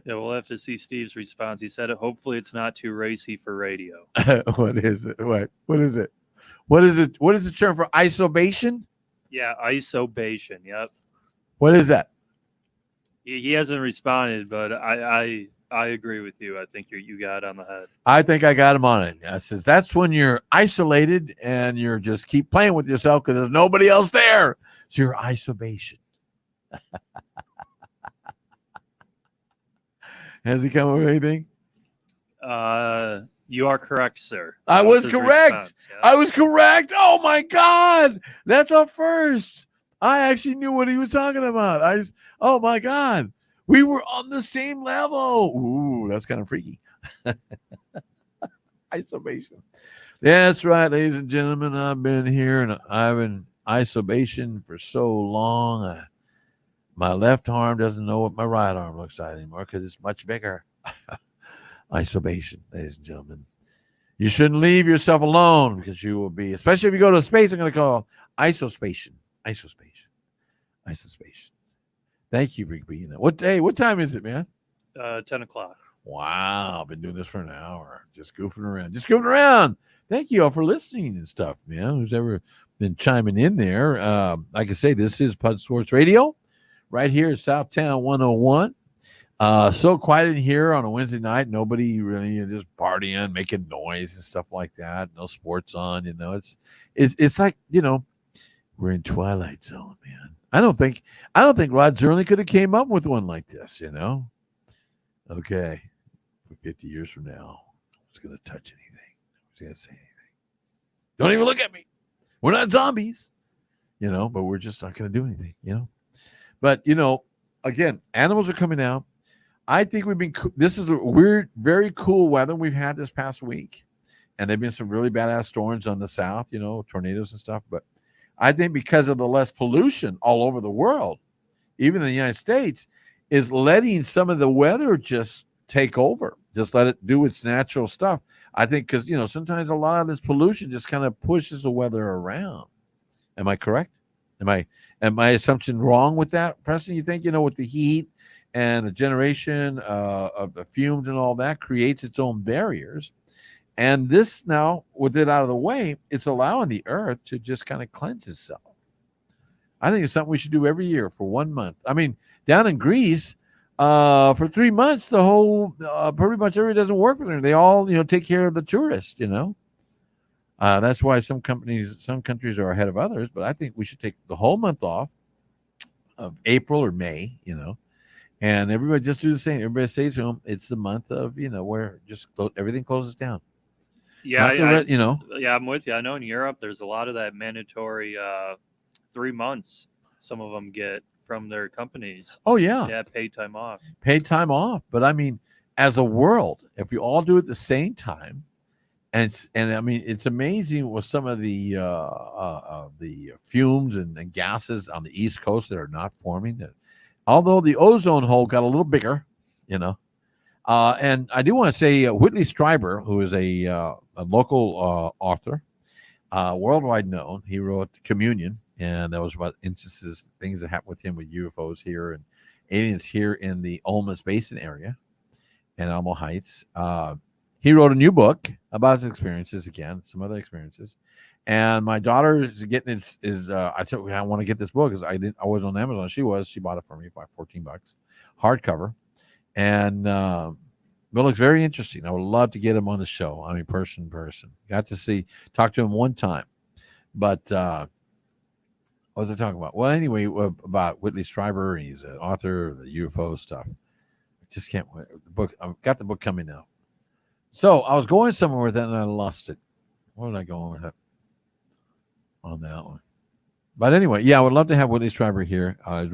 Yeah, we'll have to see Steve's response. He said, hopefully it's not too racy for radio. What is it? What is it? What is it? What is the term for isobation? Yeah, isobation. Yep. What is that? He hasn't responded, but I agree with you. I think you got it on the head. I think I got him on it. I says that's when you're isolated and you're just keep playing with yourself because there's nobody else there. So you're isobation. Has he come up with anything? You are correct, sir. I was correct. Yeah. I was correct. Oh my God. That's a first. I actually knew what he was talking about. Oh my God. We were on the same level. Ooh, that's kind of freaky. Isobation. That's right, ladies and gentlemen. I've been here and I've been isobation for so long. My left arm doesn't know what my right arm looks like anymore because it's much bigger. Isobation, ladies and gentlemen. You shouldn't leave yourself alone because you will be, especially if you go to space, I'm going to call isospation. Isospation. Isospation. Thank you for being there. What time is it, man? 10 o'clock. Wow. I've been doing this for an hour. Just goofing around. Thank you all for listening and stuff, man. Who's ever been chiming in there. Like I say, this is Pud Sports Radio right here at Southtown 101. So quiet in here on a Wednesday night. Nobody really just partying, making noise and stuff like that. No sports on, It's like, we're in Twilight Zone, man. I don't think Rod Serling could have came up with one like this, Okay. 50 years from now, no one's going to touch anything. No one's going to say anything. Don't even look at me. We're not zombies, but we're just not going to do anything, But, again, animals are coming out. I think this is the weird, very cool weather we've had this past week. And there've been some really badass storms on the south, tornadoes and stuff. But I think because of the less pollution all over the world, even in the United States, is letting some of the weather just take over. Just let it do its natural stuff. I think because sometimes a lot of this pollution just kind of pushes the weather around. Am I correct? Am my assumption wrong with that, Preston? You think with the heat and the generation of the fumes and all that creates its own barriers, and this now with it out of the way, it's allowing the earth to just kind of cleanse itself. I think it's something we should do every year for 1 month. I mean, down in Greece, for 3 months, the whole pretty much everybody doesn't work for them. They all take care of the tourists. That's why some countries are ahead of others. But I think we should take the whole month off of April or May. And everybody just do the same. Everybody stays home. It's the month of where just everything closes down. Yeah, yeah, I'm with you. I know in Europe there's a lot of that mandatory 3 months. Some of them get from their companies. Oh yeah, yeah, paid time off. Paid time off. But I mean, as a world, if we all do it at the same time, and I mean, it's amazing with some of the fumes and gases on the East Coast that are not forming. Although the ozone hole got a little bigger, and I do want to say Whitley Strieber, who is a local author, worldwide known. He wrote Communion, and that was about instances, things that happened with him with UFOs here and aliens here in the Olmus Basin area and Alamo Heights. He wrote a new book about his experiences again, some other experiences. And my daughter is getting I said, I want to get this book because I wasn't on Amazon. She bought it for me by $14, hardcover. And it looks very interesting. I would love to get him on the show. I mean, person. Got to talk to him one time. But what was I talking about? Well, anyway, about Whitley Strieber. He's an author of the UFO stuff. I just can't wait. The book. I've got the book coming now. So I was going somewhere with that and I lost it. Where did I go with that? On that one. But anyway, yeah, I would love to have Whitley Strieber here. I've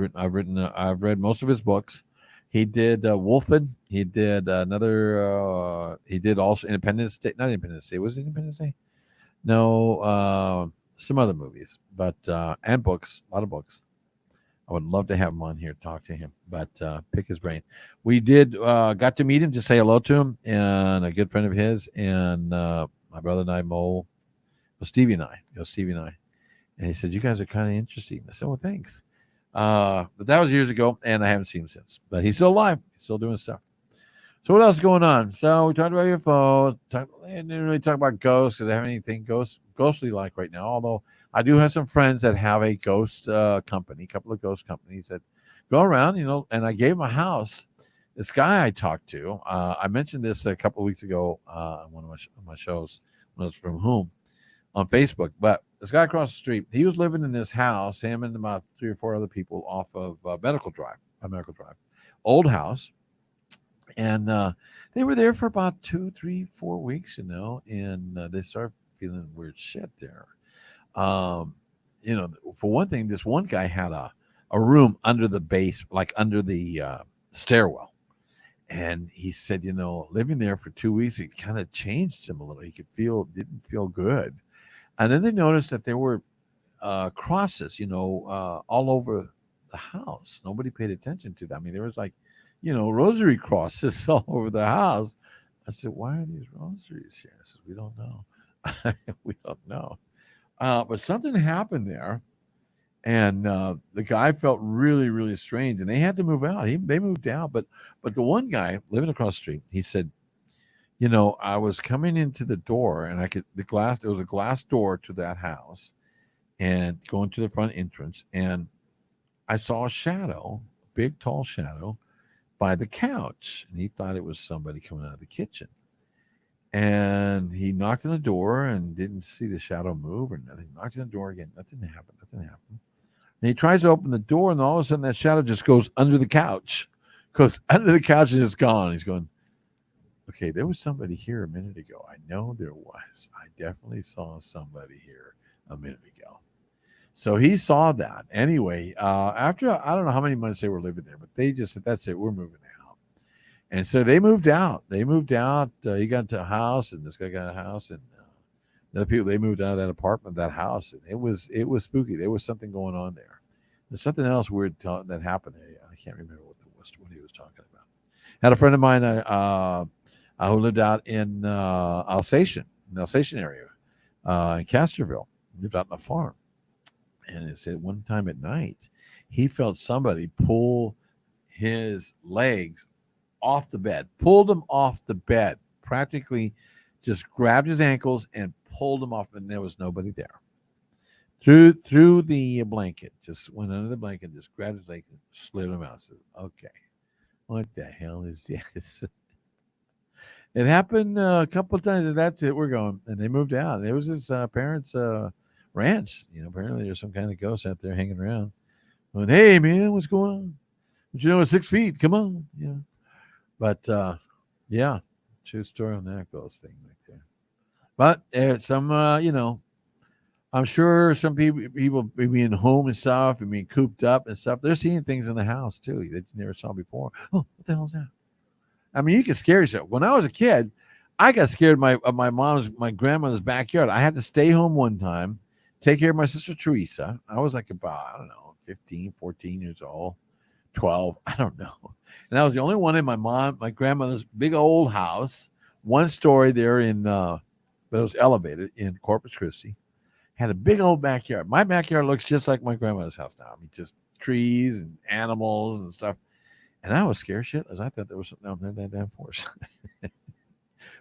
read most of his books. He did Wolfen. He did another. He did also Independence Day. Not Independence Day. Was it Independence Day? No. Some other movies, but and books. A lot of books. I would love to have him on here, talk to him, but pick his brain. We got to meet him, just say hello to him, and a good friend of his, and my brother and I, Stevie and I, and he said, "You guys are kind of interesting." I said, "Well, thanks." But that was years ago, and I haven't seen him since. But he's still alive. He's still doing stuff. So what else is going on? So we talked about UFO. Didn't really talk about ghosts because I have anything ghostly like right now. Although I do have some friends that have a ghost company, a couple of ghost companies that go around, and I gave them a house. This guy I talked to, I mentioned this a couple of weeks ago on one of my shows, when I was from whom, on Facebook. But this guy across the street, he was living in this house, him and about 3 or 4 other people off of Medical Drive, old house. And they were there for about 2, 3, 4 weeks, and they started feeling weird shit there. For one thing, this one guy had a room under the base, like under the stairwell. And he said, living there for 2 weeks, it kind of changed him a little. He didn't feel good. And then they noticed that there were crosses, all over the house. Nobody paid attention to that. I mean, there was like, rosary crosses all over the house. I said, "Why are these rosaries here?" I said, "We don't know." We don't know. But something happened there. And the guy felt really, really strange. And they had to move out. They moved out. But the one guy living across the street, he said, I was coming into the door and there was a glass door to that house and going to the front entrance. And I saw a shadow, a big, tall shadow by the couch. And he thought it was somebody coming out of the kitchen. And he knocked on the door and didn't see the shadow move or nothing. Knocked on the door again. Nothing happened. And he tries to open the door, and all of a sudden that shadow just goes under the couch. Goes under the couch and it's gone. He's going, "Okay, there was somebody here a minute ago. I know there was. I definitely saw somebody here a minute ago." So he saw that. Anyway, after, I don't know how many months they were living there, but they just said, "That's it. We're moving out." And so they moved out. He got into a house, and this guy got a house, and the other people, they moved out of that apartment, that house, and it was spooky. There was something going on there. There's something else weird that happened there. I can't remember what he was talking about. Had a friend of mine who lived out in Alsatian area, in Casterville. Lived out on a farm, and it said one time at night he felt somebody pull his legs off the bed, pulled him off the bed, practically just grabbed his ankles and pulled him off, and there was nobody there. Through the blanket, just went under the blanket, just grabbed his leg and slid him out. Said, "Okay, what the hell is this?" It happened a couple of times, and that's it. We're going, and they moved out. It was his parents' ranch. Apparently there's some kind of ghost out there hanging around. Going, "Hey man, what's going on? But it's 6 feet. Come on, But yeah, true story on that ghost thing right there. But there's some, I'm sure some people being home and stuff and being cooped up and stuff. They're seeing things in the house too that you never saw before. Oh, what the hell is that? I mean, you can scare yourself. When I was a kid, I got scared of my grandmother's backyard. I had to stay home one time, take care of my sister Teresa. I was like about, 15, 14 years old, 12. I don't know. And I was the only one in my grandmother's big old house, one story there but it was elevated in Corpus Christi. Had a big old backyard. My backyard looks just like my grandmother's house now. I mean, just trees and animals and stuff. And I was scared shitless. I thought there was something down there in that damn forest.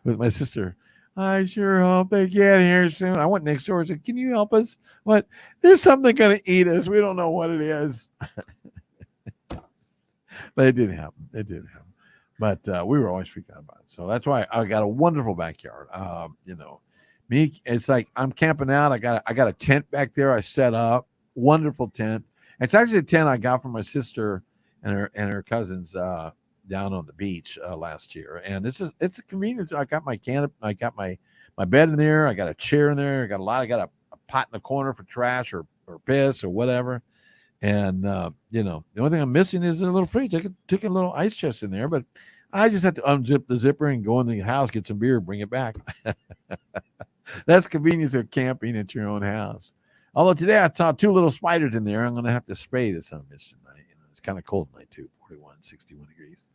With my sister, I sure hope they get here soon. I went next door and said, "Can you help us? What? There's something going to eat us. We don't know what it is." But it didn't happen. But we were always freaking out about it. So that's why I got a wonderful backyard. Me, it's like I'm camping out. I got a tent back there. I set up, wonderful tent. It's actually a tent I got from my sister and her cousins down on the beach last year. And it's a convenience. I got my I got my bed in there. I got a chair in there. I got a pot in the corner for trash or piss or whatever. And the only thing I'm missing is a little fridge. I could take a little ice chest in there, but I just have to unzip the zipper and go in the house, get some beer, bring it back. That's convenience of camping at your own house. Although today I saw 2 little spiders in there. I'm going to have to spray this on this tonight. It's kind of cold tonight too, 41, 61 degrees.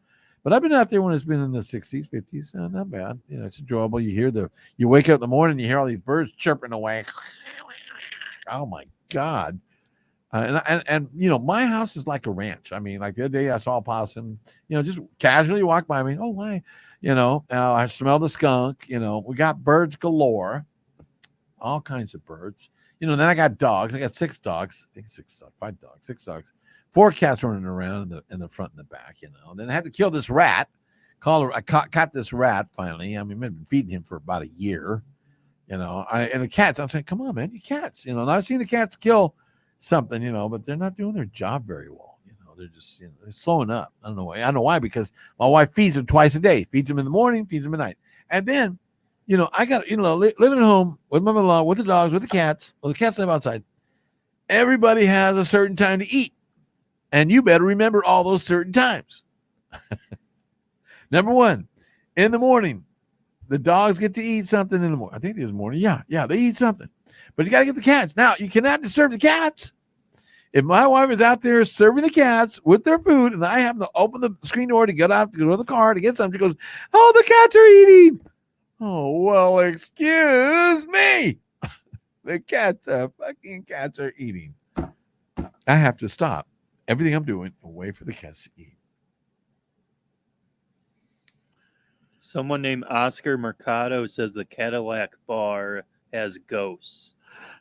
But I've been out there when it's been in the 60s, 50s. Not bad. It's enjoyable. You wake up in the morning, you hear all these birds chirping away. Oh my God. And my house is like a ranch. I mean, like the other day I saw a possum, just casually walk by me. Oh, why? I smelled the skunk. We got birds galore, all kinds of birds. Then I got dogs. I got 6 dogs. I think 6 dogs, 5 dogs, 6 dogs, 4 cats running around in the front and the back. Then I had to kill this rat. I caught this rat finally. I mean, I've been feeding him for about a year. And the cats. I'm saying, come on, man, you cats. And I've seen the cats kill something, but they're not doing their job very well. They're just, they're slowing up. I don't know why. I know why, because my wife feeds them twice a day. Feeds them in the morning, feeds them at night. And then, I got, living at home with my mother-in-law, with the dogs, with the cats. Well, the cats live outside. Everybody has a certain time to eat. And you better remember all those certain times. Number 1, in the morning, the dogs get to eat something in the morning. I think it is morning. Yeah, they eat something. But you got to get the cats. Now, you cannot disturb the cats. If my wife is out there serving the cats with their food and I have to open the screen door to get out to go to the car to get something, she goes, "Oh, the cats are eating." Oh, well, excuse me. The cats are eating. I have to stop everything I'm doing and wait for the cats to eat. Someone named Oscar Mercado says the Cadillac Bar has ghosts.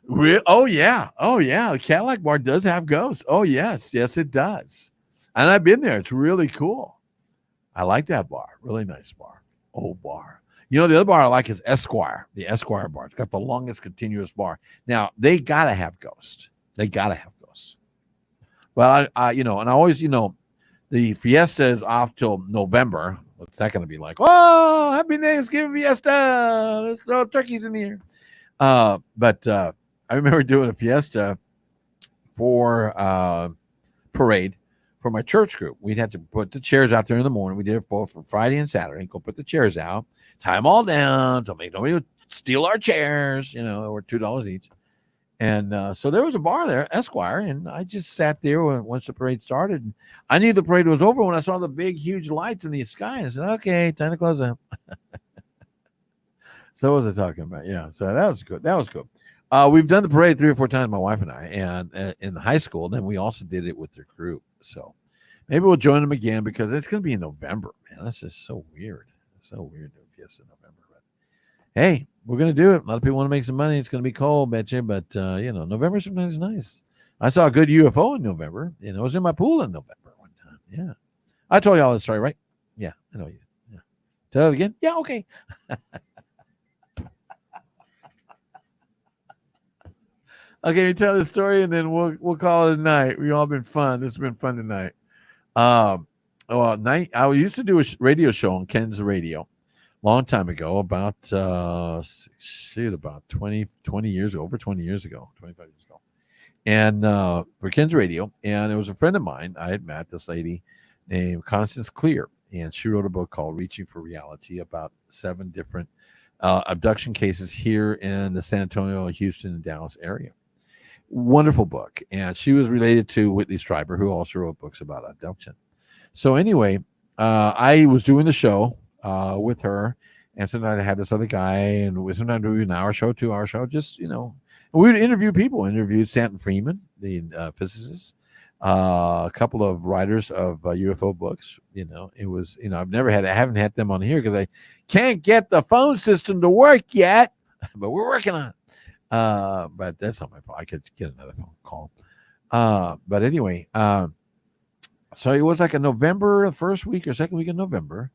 Oh yeah. The Cadillac Bar does have ghosts. Oh yes, it does. And I've been there. It's really cool. I like that bar. Really nice bar. Old bar. The other bar I like is Esquire. The Esquire bar. It's got the longest continuous bar. Now they gotta have ghosts. But I and I always, the Fiesta is off till November. What's that going to be like? Oh, happy Thanksgiving Fiesta. Let's throw turkeys in here. But I remember doing a Fiesta for parade for my church group. We'd have to put the chairs out there in the morning. We did it both for Friday and Saturday. Go put the chairs out, tie them all down. Nobody would steal our chairs. They were $2 each. And so there was a bar there, Esquire, and I just sat there once the parade started. And I knew the parade was over when I saw the big, huge lights in the sky. I said, okay, time to close up. So what was I talking about? Yeah, so that was good. That was good. We've done the parade 3 or 4 times, my wife and I, and in the high school. Then we also did it with their group. So maybe we'll join them again because it's going to be in November. Man, that's just so weird. So weird to be in November. But hey, we're going to do it. A lot of people want to make some money. It's going to be cold, bet you. But, November sometimes is nice. I saw a good UFO in November. I was in my pool in November one time. Yeah. I told you all this story, right? Yeah, I know you. Yeah. Tell it again? Yeah, okay. Okay, you tell the story, and then we'll call it a night. We've all been fun. This has been fun tonight. I used to do a radio show on Ken's radio long time ago, about 20 years ago, over 20 years ago, 25 years ago. And for Ken's radio, and it was a friend of mine. I had met this lady named Constance Clear, and she wrote a book called Reaching for Reality about 7 different abduction cases here in the San Antonio, Houston, and Dallas area. Wonderful book. And she was related to Whitley Strieber, who also wrote books about abduction. So anyway, I was doing the show with her, and sometimes I had this other guy, and sometimes we do an hour show, 2-hour show, just, we would interview people. Interviewed Stanton Freeman, the physicist, a couple of writers of UFO books. It was, I haven't had them on here because I can't get the phone system to work yet, but we're working on it. But that's not my fault. I could get another phone call. But anyway, so it was like a November, first week or second week of November,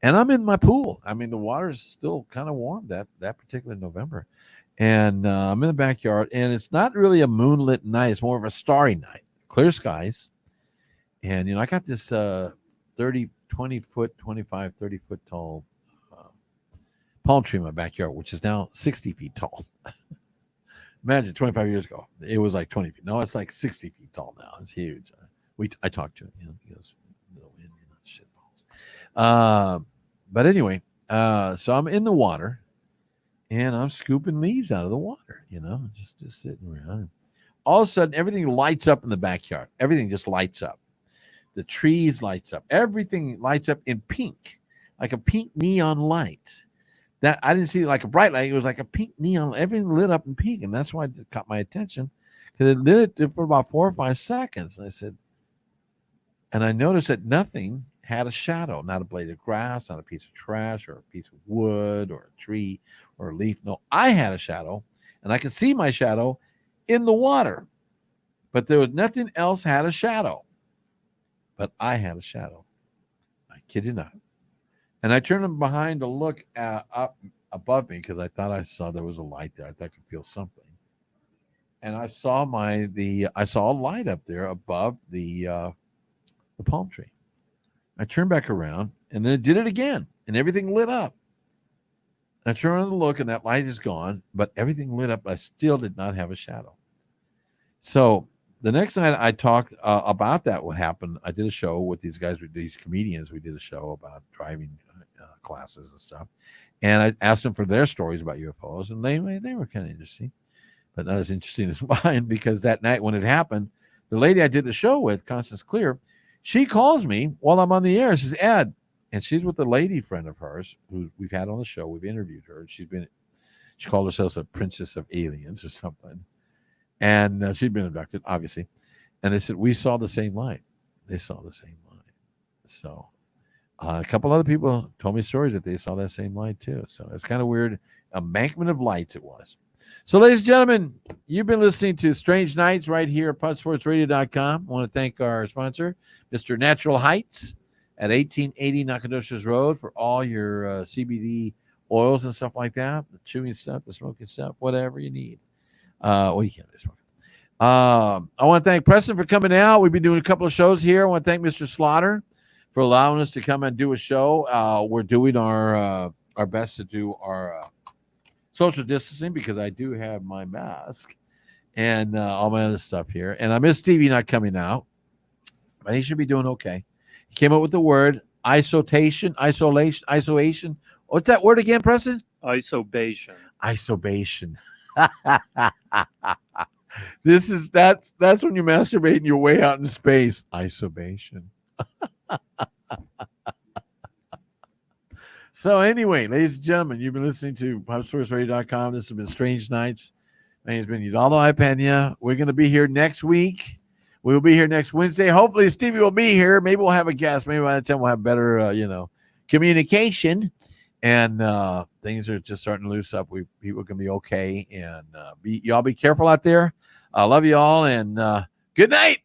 and I'm in my pool. I mean, the water's still kind of warm that particular November, and I'm in the backyard, and it's not really a moonlit night. It's more of a starry night, clear skies, and I got this 20 foot, 25, 30 foot tall palm tree in my backyard, which is now 60 feet tall. Imagine 25 years ago, it was like 20 feet. No, it's like 60 feet tall now. It's huge. I talked to him. He goes, little Indian shit balls. But anyway, so I'm in the water, and I'm scooping leaves out of the water. Just sitting around. All of a sudden, everything lights up in the backyard. Everything just lights up. The trees lights up. Everything lights up in pink, like a pink neon light. That I didn't see like a bright light. It was like a pink neon. Everything lit up in pink, and that's why it caught my attention because it lit it for about 4 or 5 seconds. And I noticed that nothing had a shadow, not a blade of grass, not a piece of trash, or a piece of wood, or a tree, or a leaf. No, I had a shadow, and I could see my shadow in the water, but there was nothing else had a shadow. But I had a shadow. I kid you not. And I turned behind to look up above me because I thought I saw there was a light there. I thought I could feel something. And I saw I saw a light up there above the palm tree. I turned back around, and then it did it again, and everything lit up. I turned around to look, and that light is gone, but everything lit up. I still did not have a shadow. So the next night I talked about that, what happened. I did a show with these guys, with these comedians. We did a show about driving classes and stuff. And I asked them for their stories about UFOs, and they were kind of interesting, but not as interesting as mine, because that night when it happened, the lady I did the show with, Constance Clear, she calls me while I'm on the air and says, Ed, and she's with a lady friend of hers who we've had on the show. We've interviewed her. She called herself a princess of aliens or something. And she'd been abducted, obviously. And they said, we saw the same light. They saw the same light. So a couple other people told me stories that they saw that same light too. So it's kind of weird. Embankment of lights it was. So, ladies and gentlemen, you've been listening to Strange Nights right here at PudSportsRadio.com. I want to thank our sponsor, Mr. Natural Heights at 1880 Nacogdoches Road, for all your CBD oils and stuff like that, the chewing stuff, the smoking stuff, whatever you need. Well, you can't really smoke. I want to thank Preston for coming out. We've been doing a couple of shows here. I want to thank Mr. Slaughter for allowing us to come and do a show. We're doing our best to do our social distancing because I do have my mask and all my other stuff here. And I miss Stevie not coming out, but he should be doing okay. He came up with the word isolation. What's that word again, Preston? Isobation. Isobation. That's when you're masturbating your way out in space. Isobation. So anyway, ladies and gentlemen, you've been listening to PopSourceRadio.com. This has been Strange Nights. My name's been Hidalgo Ipena. We're going to be here next week. We'll be here next Wednesday. Hopefully Stevie will be here. Maybe we'll have a guest. Maybe by the time we'll have better, communication. And things are just starting to loose up. People can be okay. And y'all be careful out there. I love you all. And good night.